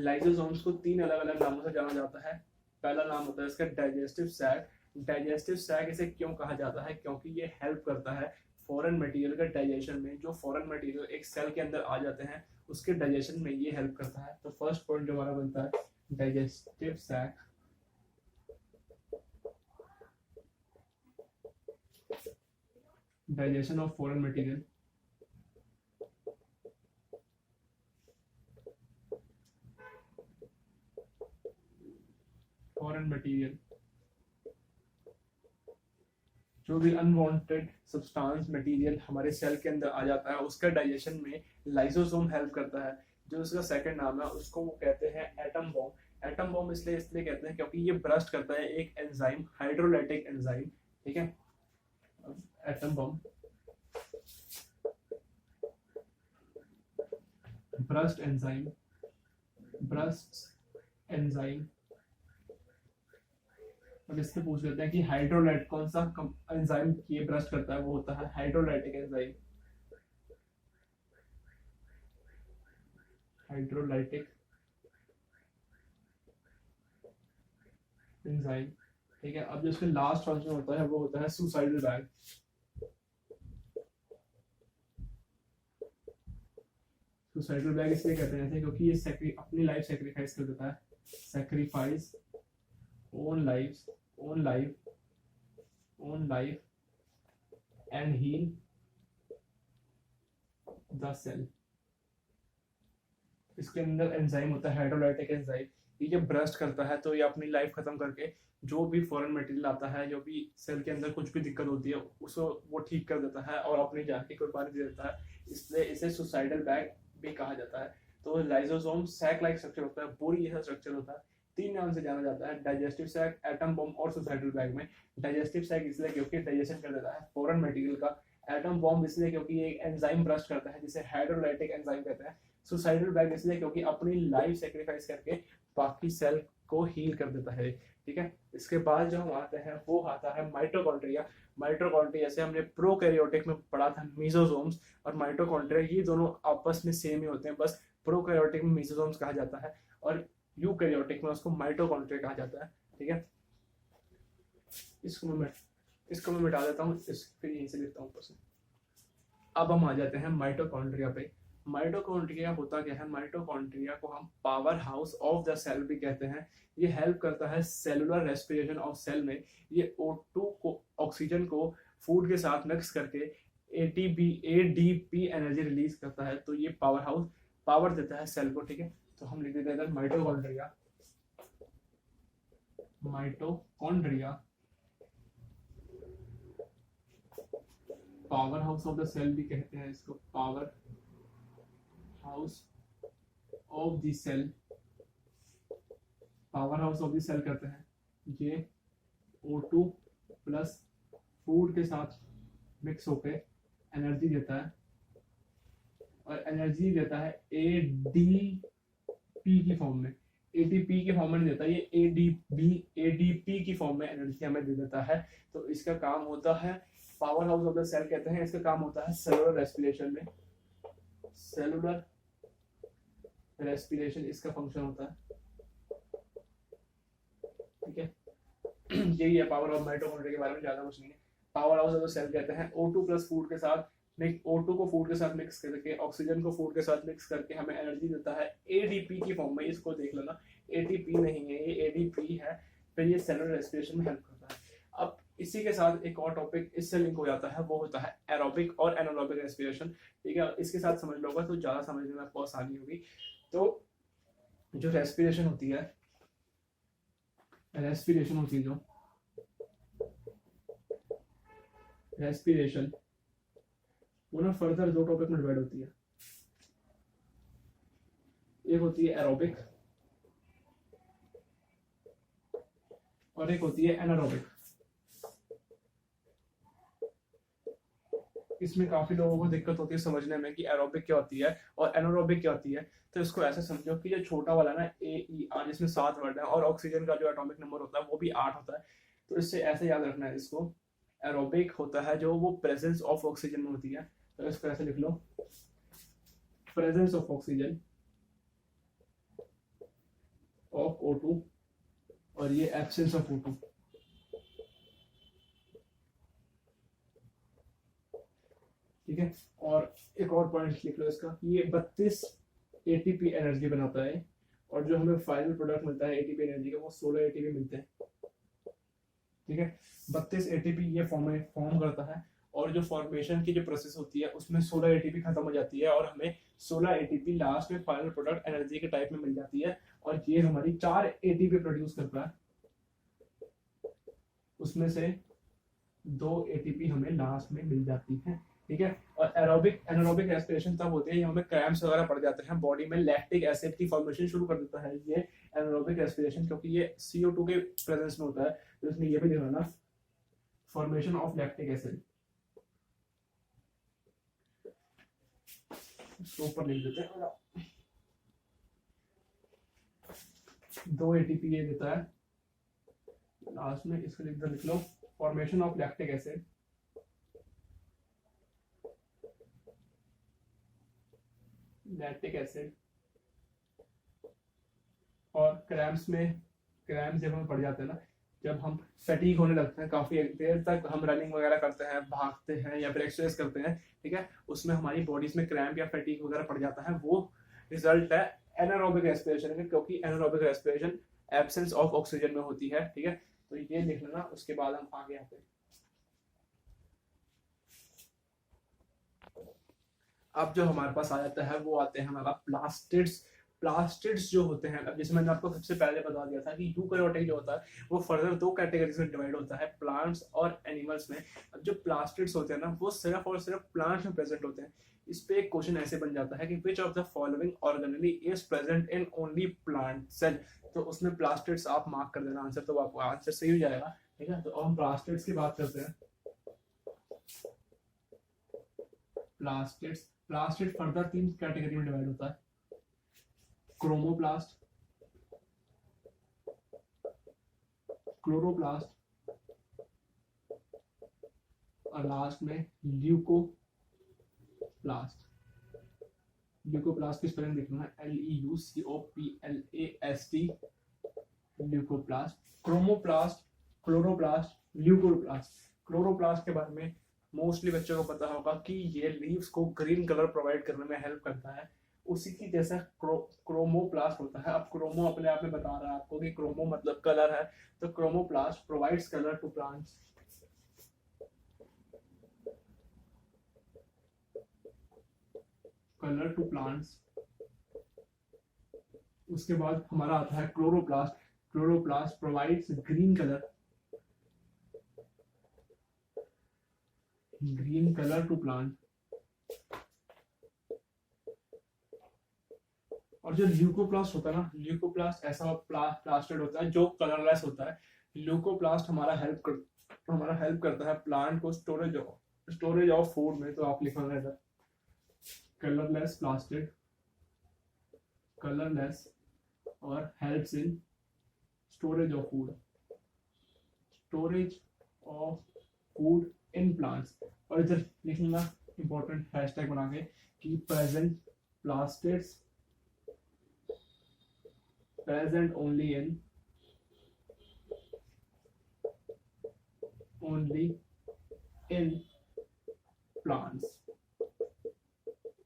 लाइसोसोम्स को 3 अलग अलग नामों से जाना जाता है। पहला नाम होता है इसका डाइजेस्टिव सैक। डाइजेस्टिव सैक इसे क्यों कहा जाता है? क्योंकि ये हेल्प करता है फॉरेन मटेरियल का डाइजेशन में। जो फॉरेन मटेरियल एक सेल के अंदर आ जाते हैं उसके डाइजेशन में ये हेल्प करता है। तो फर्स्ट पॉइंट जो हमारा बनता है digestive sac. Digestion of foreign material, foreign material, जो भी अनवांटेड सब्सटेंस मटेरियल हमारे सेल के अंदर आ जाता है उसका डाइजेशन में लाइसोसोम हेल्प करता है। जो उसका सेकंड नाम है उसको वो कहते हैं एटम बॉम्ब। एटम बॉम्ब इसलिए कहते हैं क्योंकि ये ब्रस्ट करता है एक एंजाइम, हाइड्रोलाइटिक एंजाइम, ठीक है। एटम बॉम्ब, ब्रस्ट एंजाइम, अब इससे पूछ लेते हैं कि हाइड्रोलाइट कौन सा एंजाइम ये ब्रस्ट करता है? वो होता है हाइड्रोलाइटिक एंजाइम। हाइड्रोलाइटिक एंजाइम, ठीक है। अब जो इसका लास्ट फंक्शन होता है वो होता है सुसाइडल बैग। सुसाइडल बैग इसलिए कहते हैं ऐसे क्योंकि ये अपनी लाइफ सेक्रीफाइस कर देता है। Sacrifice own life and heal the cell. इसके अंदर एंजाइम होता है हाइड्रोलाइटिक एंजाइम। ये जब ब्रस्ट करता है तो ये अपनी लाइफ खत्म करके जो भी फॉरेन मटेरियल आता है, जो भी सेल के अंदर कुछ भी दिक्कत होती है उसको वो ठीक कर देता है और अपनी जान की कुर्बानी दे देता है, इसलिए इसे सुसाइडल बैग भी कहा जाता है। तो लाइसोसोम सैक लाइक स्ट्रक्चर होता है, बोरी जैसा स्ट्रक्चर होता है। 3 नाम से जाना जाता है, डाइजेस्टिव सैक, एटम बॉम्ब और सुसाइडल बैग में। डाइजेस्टिव सैक इसलिए क्योंकि डाइजेशन कर देता है फॉरेन मटेरियल का। एटम बॉम्ब इसलिए क्योंकि ये एंजाइम ब्रस्ट करता है जिसे हाइड्रोलाइटिक एंजाइम कहते हैं। सुसाइडल बैग इसलिए क्योंकि अपनी लाइफ सेक्रीफाइस करके बाकी सेल को हील कर देता है, ठीक है। इसके बाद जो हम आते हैं वो आता है माइटोकॉन्ड्रिया। माइटोकॉन्ड्रिया जैसे हमने प्रोकैरियोटिक में पढ़ा था मेसोसोम्स और माइटोकॉन्ड्रिया, ये दोनों आपस में सेम ही होते हैं, बस प्रोकैरियोटिक में मेसोसोम्स कहा जाता है और यूकैरियोटिक में उसको माइटोकॉन्ड्रिया कहा जाता है, ठीक है। इसको मैं मिटा देता हूँ, फिर यहीं से लिखता हूँ ऊपर से। अब हम आ जाते हैं माइटोकॉन्ड्रिया पे। माइटोकॉन्ड्रिया होता क्या है? माइटोकॉन्ड्रिया को हम powerhouse of the cell भी कहते हैं। ये हेल्प करता है सेलुलर रेस्पिरेशन ऑफ सेल में। ये O2 को, ऑक्सीजन को फूड के साथ मिक्स करके एडीपी एनर्जी रिलीज करता है, तो ये पावर हाउस पावर देता है सेल को, ठीक है। तो हम लिख देते हैं इधर mitochondria, mitochondria powerhouse of the cell भी कहते हैं इसको, powerhouse of the cell, powerhouse of the cell कहते हैं। ये O2 प्लस फूड के साथ मिक्स होकर एनर्जी देता है, और एनर्जी देता है एडीपी की फॉर्म में, एटीपी के फॉर्म में देता है, ये एडीपी की फॉर्म में एनर्जी हमें दे देता है। तो इसका काम होता है, powerhouse of the cell कहते हैं, इसका काम होता है सेलुलर रेस्पिरेशन में, सेलुलर रेस्पिरेशन इसका फंक्शन होता है, ठीक है। यही है पावर ऑफ माइटोकॉन्ड्रिया के बारे में, ज्यादा कुछ नहीं है। Powerhouse of the cell कहते हैं O2 प्लस फूड के साथ O2 को फूड के साथ मिक्स करके, ऑक्सीजन को फूड के साथ मिक्स करके हमें एनर्जी देता है एडीपी की फॉर्म में। इसको देख लेना, एटीपी नहीं है, ये एडीपी है। फिर ये सेलुलर रेस्पिरेशन में हेल्प करता है। अब इसी के साथ एक और टॉपिक इससे लिंक हो जाता है, वो होता है एरोबिक और एनारोबिक रेस्पिरेशन, ठीक है। इसके साथ समझ लोगे तो ज्यादा समझने में आपको आसानी होगी। तो जो रेस्पिरेशन होती है, रेस्पिरेशन होती है, जो रेस्पिरेशन वो ना फर्दर दो टॉपिक में डिवाइड होती है। एक होती है एरोबिक और एक होती है एनारोबिक। इसमें काफी लोगों को दिक्कत होती है समझने में कि एरोबिक क्या होती है और एनारोबिक क्या होती है। तो इसको ऐसे समझो कि जो छोटा वाला ना AER, जिसमें 7 वर्ड है, और ऑक्सीजन का जो एटॉमिक नंबर होता है वो भी 8 होता है। तो इससे ऐसे याद रखना है इसको, एरोबिक होता है जो वो प्रेजेंस ऑफ ऑक्सीजन में होती है। तो इसको ऐसे लिख लो, presence of oxygen of O2, और ये एब्सेंस ऑफ O2, ठीक है। और एक और पॉइंट लिख लो इसका, ये 32 ATP एनर्जी बनाता है, और जो हमें फाइनल प्रोडक्ट मिलता है ATP एनर्जी का, वो 16 ATP मिलते हैं, ठीक है। 32 ATP ये फॉर्म करता है, और जो फॉर्मेशन की जो प्रोसेस होती है उसमें 16 ATP खत्म हो जाती है, और हमें 16 ATP लास्ट में फाइनल प्रोडक्ट एनर्जी के टाइप में मिल जाती है। और ये हमारी 4 ATP प्रोड्यूस करता है, उसमें से 2 ATP हमें लास्ट में मिल जाती है, ठीक है। और एरोबिक एनारोबिक रेस्पिरेशन तब होती है जब हमें क्रैम्प्स वगैरह पड़ जाते हैं, बॉडी में लैक्टिक एसिड की फॉर्मेशन शुरू कर देता है ये एनारोबिक रेस्पिरेशन, क्योंकि ये CO2 के प्रेजेंस में होता है। तो इसमें ये भी देखना ना, फॉर्मेशन ऑफ लैक्टिक एसिड, इसको ऊपर लिख देते हैं, 2 ATP ये देता है लास्ट में, इसको लिख लो formation of lactic acid, lactic acid. और क्रैम्प्स जब हमें पड़ जाते हैं ना, जब हम फैटीग होने लगते हैं, काफी देर तक हम रनिंग वगैरह करते हैं, भागते हैं या फिर एक्सरसाइज करते हैं, ठीक है, उसमें हमारी बॉडीज में क्रैम्प या फैटीग वगैरह पड़ जाता है, वो रिजल्ट है एनारोबिक रेस्पिरेशन का, क्योंकि anaerobic respiration absence of oxygen में होती है, ठीक है। तो ये लिख लेना, उसके बाद हम आगे आते हैं। अब जो हमारे पास आ जाता है वो आते हैं हमारा प्लास्टिड्स। प्लास्टिड्स जो होते हैं, अब जैसे मैंने आपको सबसे पहले बता दिया था कि यूकैरियोटिक जो होता है वो फर्दर 2 कैटेगरीज में डिवाइड होता है, प्लांट्स और एनिमल्स में। अब जो प्लास्टिड्स होते हैं ना, वो सिर्फ और सिर्फ प्लांट्स में प्रेजेंट होते हैं। इस पे एक क्वेश्चन ऐसे बन जाता है कि which of the following organelle is present in only plant cell. तो उसमें प्लास्टिड्स आप मार्क कर देना आंसर, तो आपको आंसर सही हो जाएगा, ठीक है। तो हम प्लास्टिड्स की बात करते हैं। प्लास्टिड फर्दर 3 कैटेगरी में डिवाइड होता है, क्रोमोप्लास्ट, क्लोरोप्लास्ट, और लास्ट में ल्यूकोप्लास्ट। ल्यूकोप्लास्ट की स्पेलिंग लिखना है LEUCOPLAST, leucoplast. Chromoplast, chloroplast, leucoplast. Chloroplast के बारे में मोस्टली बच्चों को पता होगा कि ये लीव्स को ग्रीन कलर प्रोवाइड करने में हेल्प करता है, उसी की जैसा क्रोमोप्लास्ट होता है। अब क्रोमो अपने आप में बता रहा है आपको कि क्रोमो मतलब कलर है, तो chromoplast provides colour to plants. Colour to plants. उसके बाद हमारा आता है chloroplast. Chloroplast provides green colour, green colour to plant. और जो ल्यूकोप्लास्ट होता है ना, ल्यूकोप्लास्ट ऐसा प्लास्टेड होता है जो कलरलेस होता है। ल्यूकोप्लास्ट हमारा हेल्प करता है प्लांट को स्टोरेज ऑफ फूड में। तो आप लिखोगे इधर कलरलेस प्लास्टेड, कलरलेस, और helps in storage of food, storage of food in plants. और इधर लिखूंगा इंपॉर्टेंट हैशटैग बना के कि present plastids, present only in plants।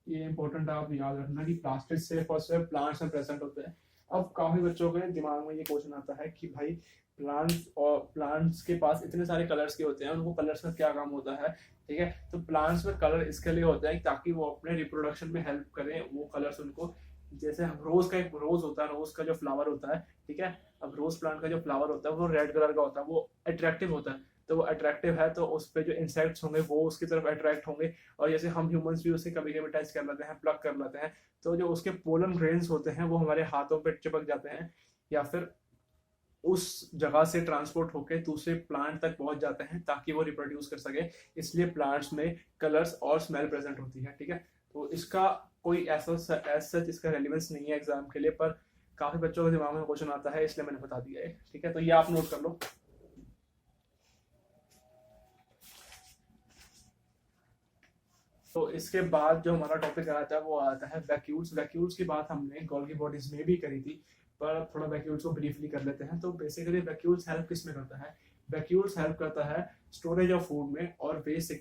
ये इंपॉर्टेंट आप याद रखना कि प्लास्टिक सिर्फ और सिर्फ प्लांट्स में प्रेजेंट होते हैं। अब काफी बच्चों के दिमाग में ये क्वेश्चन आता है कि भाई प्लांट्स के पास इतने सारे कलर्स के होते हैं, उनको कलर्स का क्या काम होता है? ठीक है, तो प्लांट्स में कलर इसके लिए होता है ताकि वो अपने रिप्रोडक्शन में हेल्प करें। वो कलर्स उनको, जैसे हम रोज होता है, रोज का जो फ्लावर होता है, ठीक है, अब रोज प्लांट का जो फ्लावर होता है वो रेड कलर का होता है, वो अट्रैक्टिव होता है। तो वो अट्रैक्टिव है तो उस पर जो इंसेक्ट्स होंगे वो उसकी तरफ अट्रैक्ट होंगे। और जैसे हम ह्यूमंस भी उसे कभी कभी टच कर लेते हैं, प्लग कर लेते हैं, तो जो उसके पोलन ग्रेन्स होते हैं वो हमारे हाथों पे चिपक जाते हैं, या फिर उस जगह से ट्रांसपोर्ट होकर दूसरे प्लांट तक पहुंच जाते हैं ताकि वो रिप्रोड्यूस कर सके। इसलिए प्लांट्स में कलर्स और स्मेल प्रेजेंट होती है। ठीक है, तो इसका कोई ऐसा सच इसका रेलिवेंस नहीं है एग्जाम के लिए, पर काफी बच्चों के दिमाग में क्वेश्चन आता है इसलिए मैंने बता दिया है। ठीक है, तो ये आप नोट कर लो। तो इसके बाद जो हमारा टॉपिक आता है वो आता है वैक्यूल्स। वैक्यूल्स की बात हमने गोल्गी बॉडीज में भी करी थी, पर थोड़ा वैक्यूल्स को ब्रीफली कर लेते हैं। तो बेसिकली वैक्यूल्स हेल्प किस में करता है? वैक्यूल्स हेल्प करता है स्टोरेज ऑफ फूड में और वेस्ट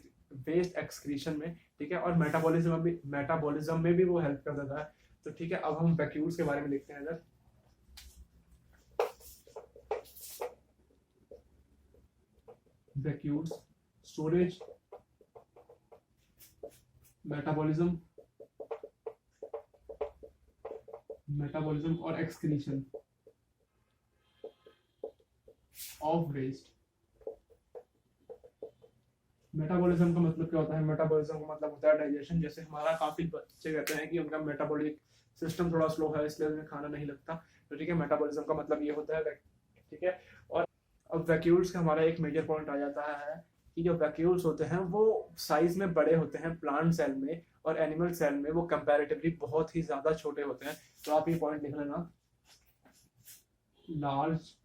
एक्सक्रीशन में। ठीक है, और मेटाबॉलिज्म में भी वो हेल्प कर देता है। तो ठीक है, अब हम वैक्यूल्स के बारे में देखते हैं इधर। वैक्यूल्स, स्टोरेज, मेटाबॉलिज्म और एक्सक्रीशन ऑफ वेस्ट। मेटाबॉलिज्म का मतलब क्या होता है? मेटाबॉलिज्म का मतलब होता है डाइजेशन। जैसे हमारा काफी बच्चे कहते हैं कि उनका मेटाबॉलिक सिस्टम थोड़ा स्लो है इसलिए उन्हें खाना नहीं लगता। तो ठीक है, मेटाबॉलिज्म का मतलब ये होता है। ठीक है, और अब वैक्यूल्स का हमारा एक मेजर पॉइंट आ जाता है कि जो वैक्यूल्स होते हैं वो साइज में बड़े होते हैं प्लांट सेल में, और एनिमल सेल में वो कंपैरेटिवली बहुत ही ज्यादा छोटे होते हैं। तो आप ये पॉइंट लिख लेना, लार्ज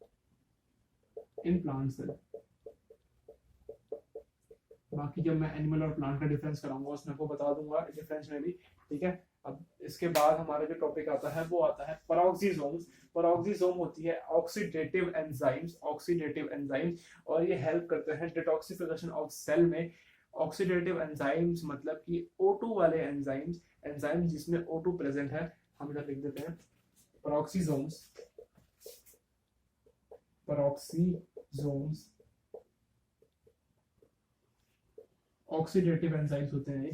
इन प्लांट सेल। बाकी जब मैं एनिमल और प्लांट का डिफरेंस कराऊंगा उसमें आपको बता दूंगा डिफरेंस में भी। ठीक है, अब इसके बाद हमारा जो टॉपिक आता है वो आता है पेरोक्सीसोम्स। पेरोक्सीसोम होती है ऑक्सीडेटिव एंजाइम्स, और ये हेल्प करते हैं डिटॉक्सिफिकेशन ऑफ सेल में। ऑक्सीडेटिव एंजाइम्स मतलब कि O2 वाले एंजाइम्स जिसमें O2 प्रेजेंट है, हम इधर लिख देते हैं पेरोक्सीसोम्स। ऑक्सीडेटिव एंजाइम्स होते हैं,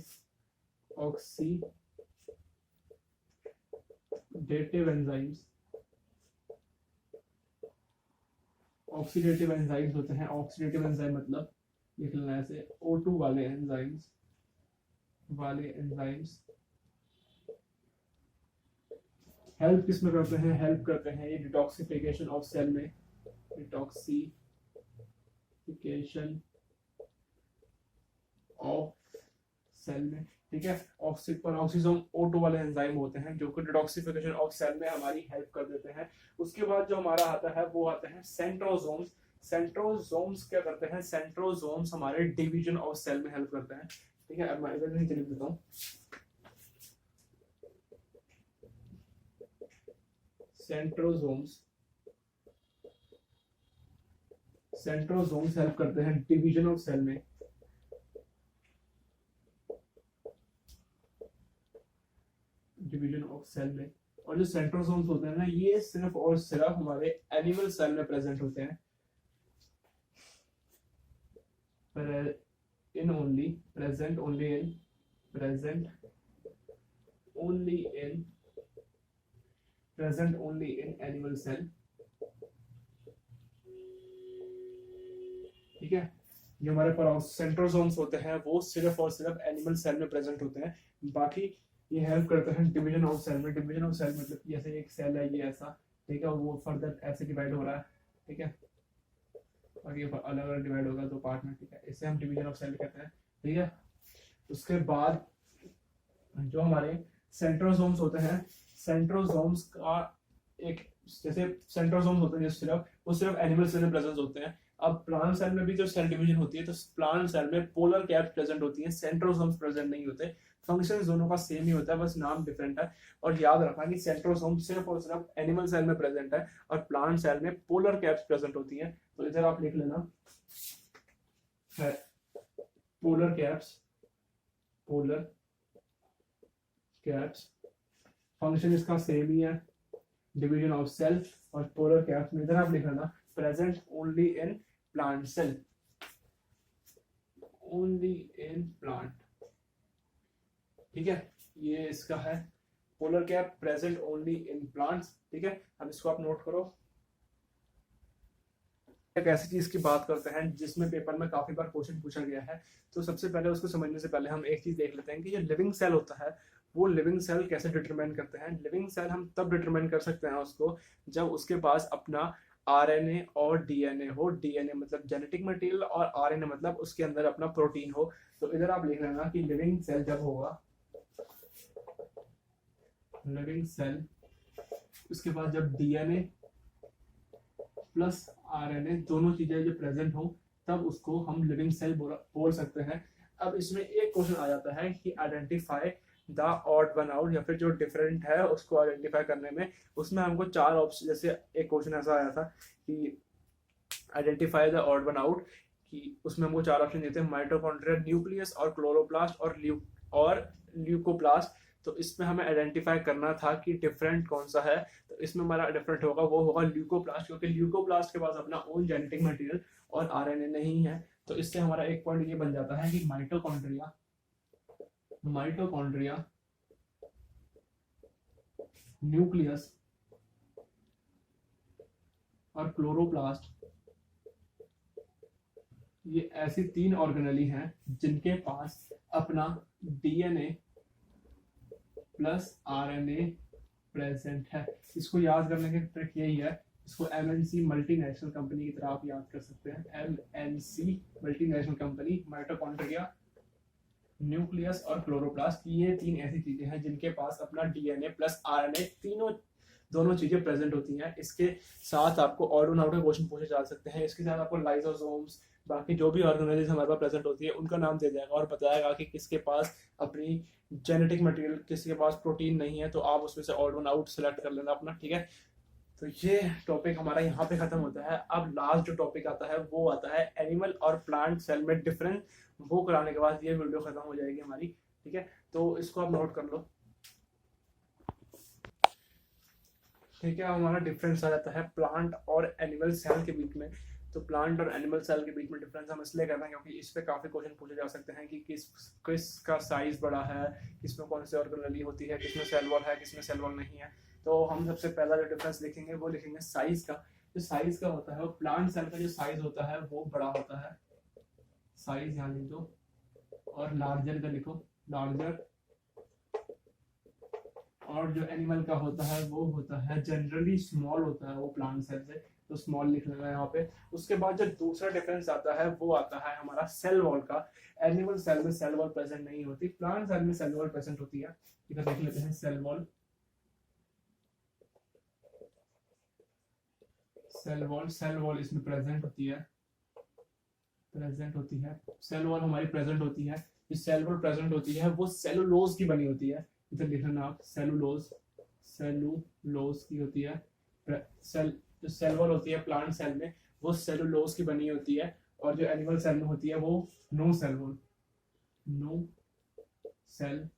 ऑक्सीडेटिव एंजाइम्स होते हैं। ऑक्सीडेटिव एंजाइम मतलब लिख लेना ऐसे O2 वाले एंजाइम्स हेल्प किस में करते हैं? हेल्प करते हैं ये डिटॉक्सिफिकेशन ऑफ सेल में, डिटॉक्सिफिकेशन ऑफ सेल में। ठीक है, पेरोक्सीसोम O2 वाले एंजाइम होते हैं जो कि डिटॉक्सिफिकेशन ऑफ सेल में हमारी हेल्प कर देते हैं। उसके बाद जो हमारा आता है वो आता है सेंट्रोसोम्स। सेंट्रोसोम्स क्या करते हैं? सेंट्रोसोम्स हमारे डिवीजन ऑफ सेल में हेल्प करते हैं। ठीक है, अब मैं इधर नीचे लिख देता हूँ सेंट्रोसोम्स हेल्प करते हैं डिवीजन ऑफ सेल में। और जो सेंट्रोसोम्स होते हैं ना, ये सिर्फ और सिर्फ हमारे एनिमल सेल में प्रेजेंट होते हैं, present only in only in present only in animal cell। ठीक है, ये हमारे सेंट्रोसोम्स होते हैं वो सिर्फ और सिर्फ एनिमल सेल में प्रेजेंट होते हैं। बाकी ये हेल्प करते हैं डिवीजन ऑफ सेल में। डिवीजन ऑफ सेल मतलब जैसे एक सेल है ये ऐसा, ठीक है, वो फर्दर ऐसे डिवाइड हो रहा है, ठीक है, और ये अलग अलग डिवाइड होगा दो पार्ट में, ठीक है, इसे हम डिवीजन ऑफ सेल कहते हैं, ठीक है। उसके बाद जो हमारे सेंट्रोसोम्स होते हैं, सेंट्रोसोम्स का एक जैसे सेंट्रोसोम्स होते हैं सिर्फ वो सिर्फ एनिमल सेल में प्रेजेंट होते हैं। अब प्लांट सेल में भी जो सेल डिवीजन होती है तो प्लांट सेल में पोलर कैप्स प्रेजेंट होती हैं, सेंट्रोसोम्स प्रेजेंट नहीं होते। फंक्शन दोनों का सेम ही होता है, बस नाम डिफरेंट है। और याद रखना कि सेंट्रोसोम सिर्फ और सिर्फ एनिमल सेल में प्रेजेंट है और प्लांट सेल में पोलर कैप्स प्रेजेंट होती हैं। तो इधर आप लिख लेना है polar caps, polar caps, function इसका सेम ही है, डिवीजन ऑफ सेल। और पोलर कैप्स में इधर आप लिख लेना present only in plant cell, only in plant, ठीक है, ये इसका है polar cap present only in plants, ठीक है। अब इसको आप नोट करो। एक ऐसी चीज की बात करते हैं जिसमें पेपर में काफी बार क्वेश्चन पूछा गया है, तो सबसे पहले उसको समझने से पहले हम एक चीज देख लेते हैं कि जो लिविंग सेल होता है वो लिविंग सेल कैसे डिटरमाइन करते हैं। लिविंग सेल हम तब डिटरमाइन कर सकते हैं उसको जब उसके पास अपना आरएनए और डीएनए हो। डीएनए मतलब जेनेटिक मटेरियल और आरएनए मतलब उसके अंदर अपना प्रोटीन हो। तो इधर आप लिख लेना कि लिविंग सेल जब होगा, लिविंग सेल, उसके बाद जब डीएनए प्लस आरएनए दोनों चीजें जो प्रेजेंट हो तब उसको हम लिविंग सेल बोल सकते हैं। अब इसमें एक क्वेश्चन आ जाता है कि identify the odd one out, या फिर जो डिफरेंट है उसको आइडेंटिफाई करने में उसमें हमको चार ऑप्शन, जैसे एक क्वेश्चन ऐसा आया था कि identify the odd one out, कि उसमें हमको चार ऑप्शन देते हैं माइटोकॉन्ड्रिया, न्यूक्लियस और क्लोरोप्लास्ट और ल्यूकोप्लास्ट। तो इसमें हमें आइडेंटिफाई करना था कि डिफरेंट कौन सा है। तो इसमें हमारा डिफरेंट होगा वो होगा ल्यूकोप्लास्ट, क्योंकि ल्यूकोप्लास्ट के पास अपना ओन जेनेटिक मटेरियल और आरएनए नहीं है। तो इससे हमारा एक पॉइंट ये बन जाता है कि माइटोकॉन्ड्रिया, माइटोकॉन्ड्रिया, न्यूक्लियस और क्लोरोप्लास्ट ये ऐसी तीन ऑर्गेनेली हैं जिनके पास अपना डीएनए प्लस आरएनए प्रेजेंट है। इसको याद करने की ट्रिक यही है, इसको एमएनसी मल्टीनेशनल कंपनी की तरह आप याद कर सकते हैं। MNC multinational company, mitochondria, nucleus और क्लोरोप्लास्ट, ये तीन ऐसी चीजें हैं जिनके पास अपना डीएनए प्लस आरएनए तीनों दोनों चीजें प्रेजेंट होती हैं। इसके साथ आपको ऑड वन आउट के क्वेश्चन पूछे जा सकते हैं। इसके साथ आपको लाइसोसोम्स, बाकी जो भी ऑर्गेनेलिज हमारे पास प्रेजेंट होती है उनका नाम दे जाएगा और बताएगा कि किसके पास अपनी जेनेटिक मटेरियल, किसी के पास प्रोटीन नहीं है, तो आप उसमें से ऑड वन आउट सेलेक्ट कर लेना अपना, ठीक है। तो ये टॉपिक हमारा यहाँ पे खत्म होता है। अब लास्ट जो टॉपिक आता है वो आता है एनिमल और प्लांट सेल में डिफरेंस। वो कराने के बाद ये वीडियो खत्म हो जाएगी हमारी, ठीक है। तो इसको आप नोट कर लो, ठीक है। हमारा डिफरेंस आ जाता है प्लांट और एनिमल सेल के बीच में। तो प्लांट और एनिमल सेल के बीच में डिफरेंस हम इसलिए करते हैं क्योंकि इस पे काफी क्वेश्चन पूछे जा सकते हैं कि किसका साइज बड़ा है, किसमें कौन सी ऑर्गेनेली होती है, किसमें सेल वॉल है, किसमें सेल वॉल नहीं है। तो हम सबसे पहला जो डिफरेंस लिखेंगे वो लिखेंगे साइज का। जो साइज का होता है वो प्लांट सेल का जो साइज होता है वो बड़ा होता है, साइज यहाँ लिख दो, और लार्जर का लिखो, लार्जर। और जो एनिमल का होता है वो होता है जनरली स्मॉल होता है वो प्लांट सेल से, तो स्मॉल लिख लेना यहाँ पे। उसके बाद जो दूसरा डिफरेंस आता है वो आता है हमारा सेल वॉल का। एनिमल सेल में सेल वॉल प्रेजेंट नहीं होती, प्लांट सेल में सेल वॉल प्रेजेंट होती है। इधर देख लेते हैं सेल वॉल, सेल वॉल इसमें प्रेजेंट होती है, सेल वॉल हमारी प्रेजेंट होती है। इस सेल वॉल प्रेजेंट होती है वो सेलुलोज की बनी होती है। इधर लिखना आप सेलुलोज, सेलुलोज की होती है। जो सेल वॉल होती है प्लांट सेल में वो सेलुलोज की बनी होती है, और जो एनिमल सेल में होती है वो no cell wall, no cell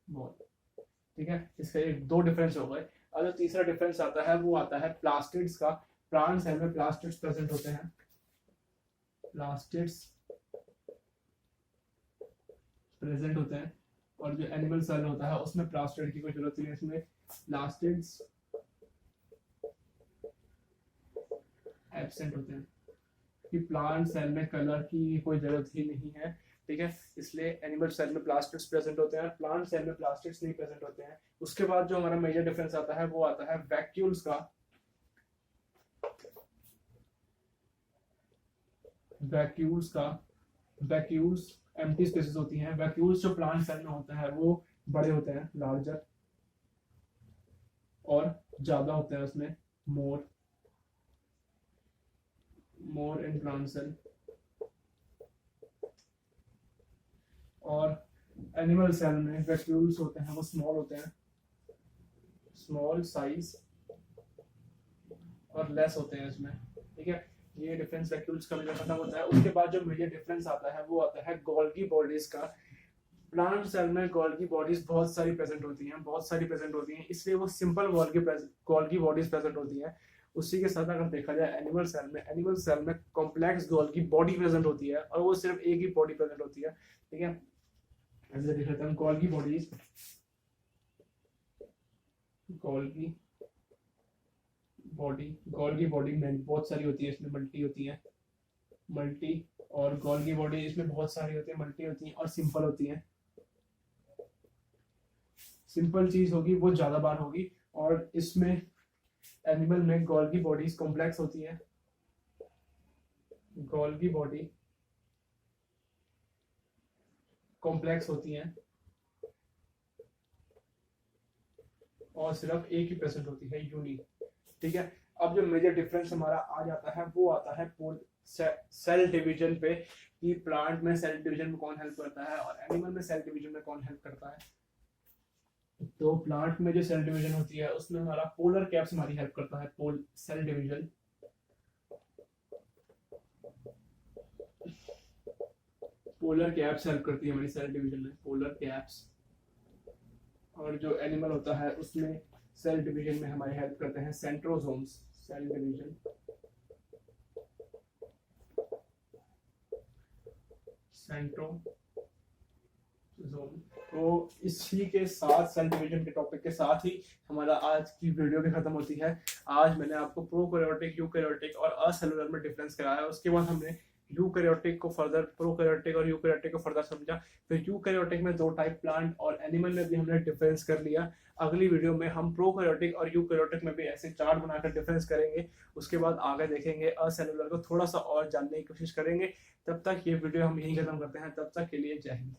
wall, ठीक है। इसका एक दो डिफरेंस हो गए। और जो तीसरा डिफरेंस आता है वो आता है प्लास्टिड्स का। प्लांट सेल में प्लास्टिड्स प्रेजेंट होते हैं, प्लास्टिड्स प्रेजेंट होते हैं, और जो एनिमल सेल होता है उसमें प्लास्टिड की कोई जरूरत नहीं है, इसमें प्लास्टिड्स एब्सेंट होते हैं कि प्लांट सेल में कलर की कोई जरूरत ही नहीं है, ठीक है। इसलिए एनिमल सेल में प्लास्टिड्स प्रेजेंट होते हैं, प्लांट सेल में प्लास्टिड्स नहीं प्रेजेंट होते हैं। उसके बाद जो हमारा मेजर डिफरेंस आता है वो आता है वैक्यूल्स का। वैक्यूल्स एम्प्टी स्पेसेस होती हैं। वैक्यूल्स जो प्लांट सेल में होता है वो बड़े होते हैं, लार्जर, और ज्यादा होते हैं उसमें, मोर इन प्लांट सेल। और एनिमल सेल में वैक्यूल्स होते हैं वो स्मॉल होते हैं, स्मॉल साइज और लेस होते हैं इसमें, ठीक है। ये डिफरेंस वैक्यूल्स का मेजर खत्म होता है। उसके बाद जो मेजर डिफरेंस आता है वो आता है गोल्गी बॉडीज का। प्लांट सेल में गोल्गी बॉडीज बहुत सारी प्रेजेंट होती हैं, इसलिए वो सिंपल गोल्गी बॉडीज प्रेजेंट होती हैं। उसी के साथ अगर देखा जाए एनिमल सेल में कॉम्प्लेक्स गोल्गी बॉडी प्रेजेंट होती है, और वो सिर्फ एक ही बॉडी प्रेजेंट होती है, ठीक है। ऐसे देख लेते हैं गोल्गी बॉडी में बहुत सारी होती है, इसमें मल्टी होती है, और गोल्गी बॉडी इसमें बहुत सारी होती है, मल्टी होती है और सिंपल होती है। सिंपल चीज होगी वो ज्यादा बार होगी, और इसमें एनिमल में गोल्गी बॉडीज कॉम्प्लेक्स होती है, गोल्गी बॉडी कॉम्प्लेक्स होती हैं और सिर्फ एक ही प्रेजेंट होती है, यूनिक, ठीक है। अब जो मेजर डिफरेंस हमारा आ जाता है वो आता है सेल डिवीजन पे, कि प्लांट में सेल डिवीजन में कौन हेल्प करता है और एनिमल में सेल डिवीजन में कौन हेल्प करता है। तो प्लांट में जो सेल डिवीजन होती है उसमें हमारा पोलर कैप्स हमारी हेल्प करता है, cell division. Polar caps help करती है हमारी सेल डिवीजन में, पोलर कैप्स। और जो एनिमल होता है उसमें सेल डिवीजन में हमारी हेल्प करते हैं सेंट्रोसोम्स, सेल डिवीजन, सेंट्रोसोम। तो इसी के साथ सेल डिवीजन के टॉपिक के साथ ही हमारा आज की वीडियो भी खत्म होती है। आज मैंने आपको प्रोकैरियोटिक, यूकैरियोटिक और असेलुलर में डिफरेंस कराया। उसके बाद हमने यूकैरियोटिक को फर्दर, प्रोकैरियोटिक और यूकैरियोटिक को फर्दर समझा। फिर यूकैरियोटिक में दो टाइप, प्लांट और एनिमल में भी हमने डिफरेंस कर लिया। अगली वीडियो में हम प्रोकैरियोटिक और यूकैरियोटिक में भी ऐसे चार्ट बनाकर डिफरेंस करेंगे। उसके बाद आगे देखेंगे असेलुलर को थोड़ा सा और जानने की कोशिश करेंगे। तब तक ये वीडियो हम यहीं खत्म करते हैं। तब तक के लिए जय हिंद।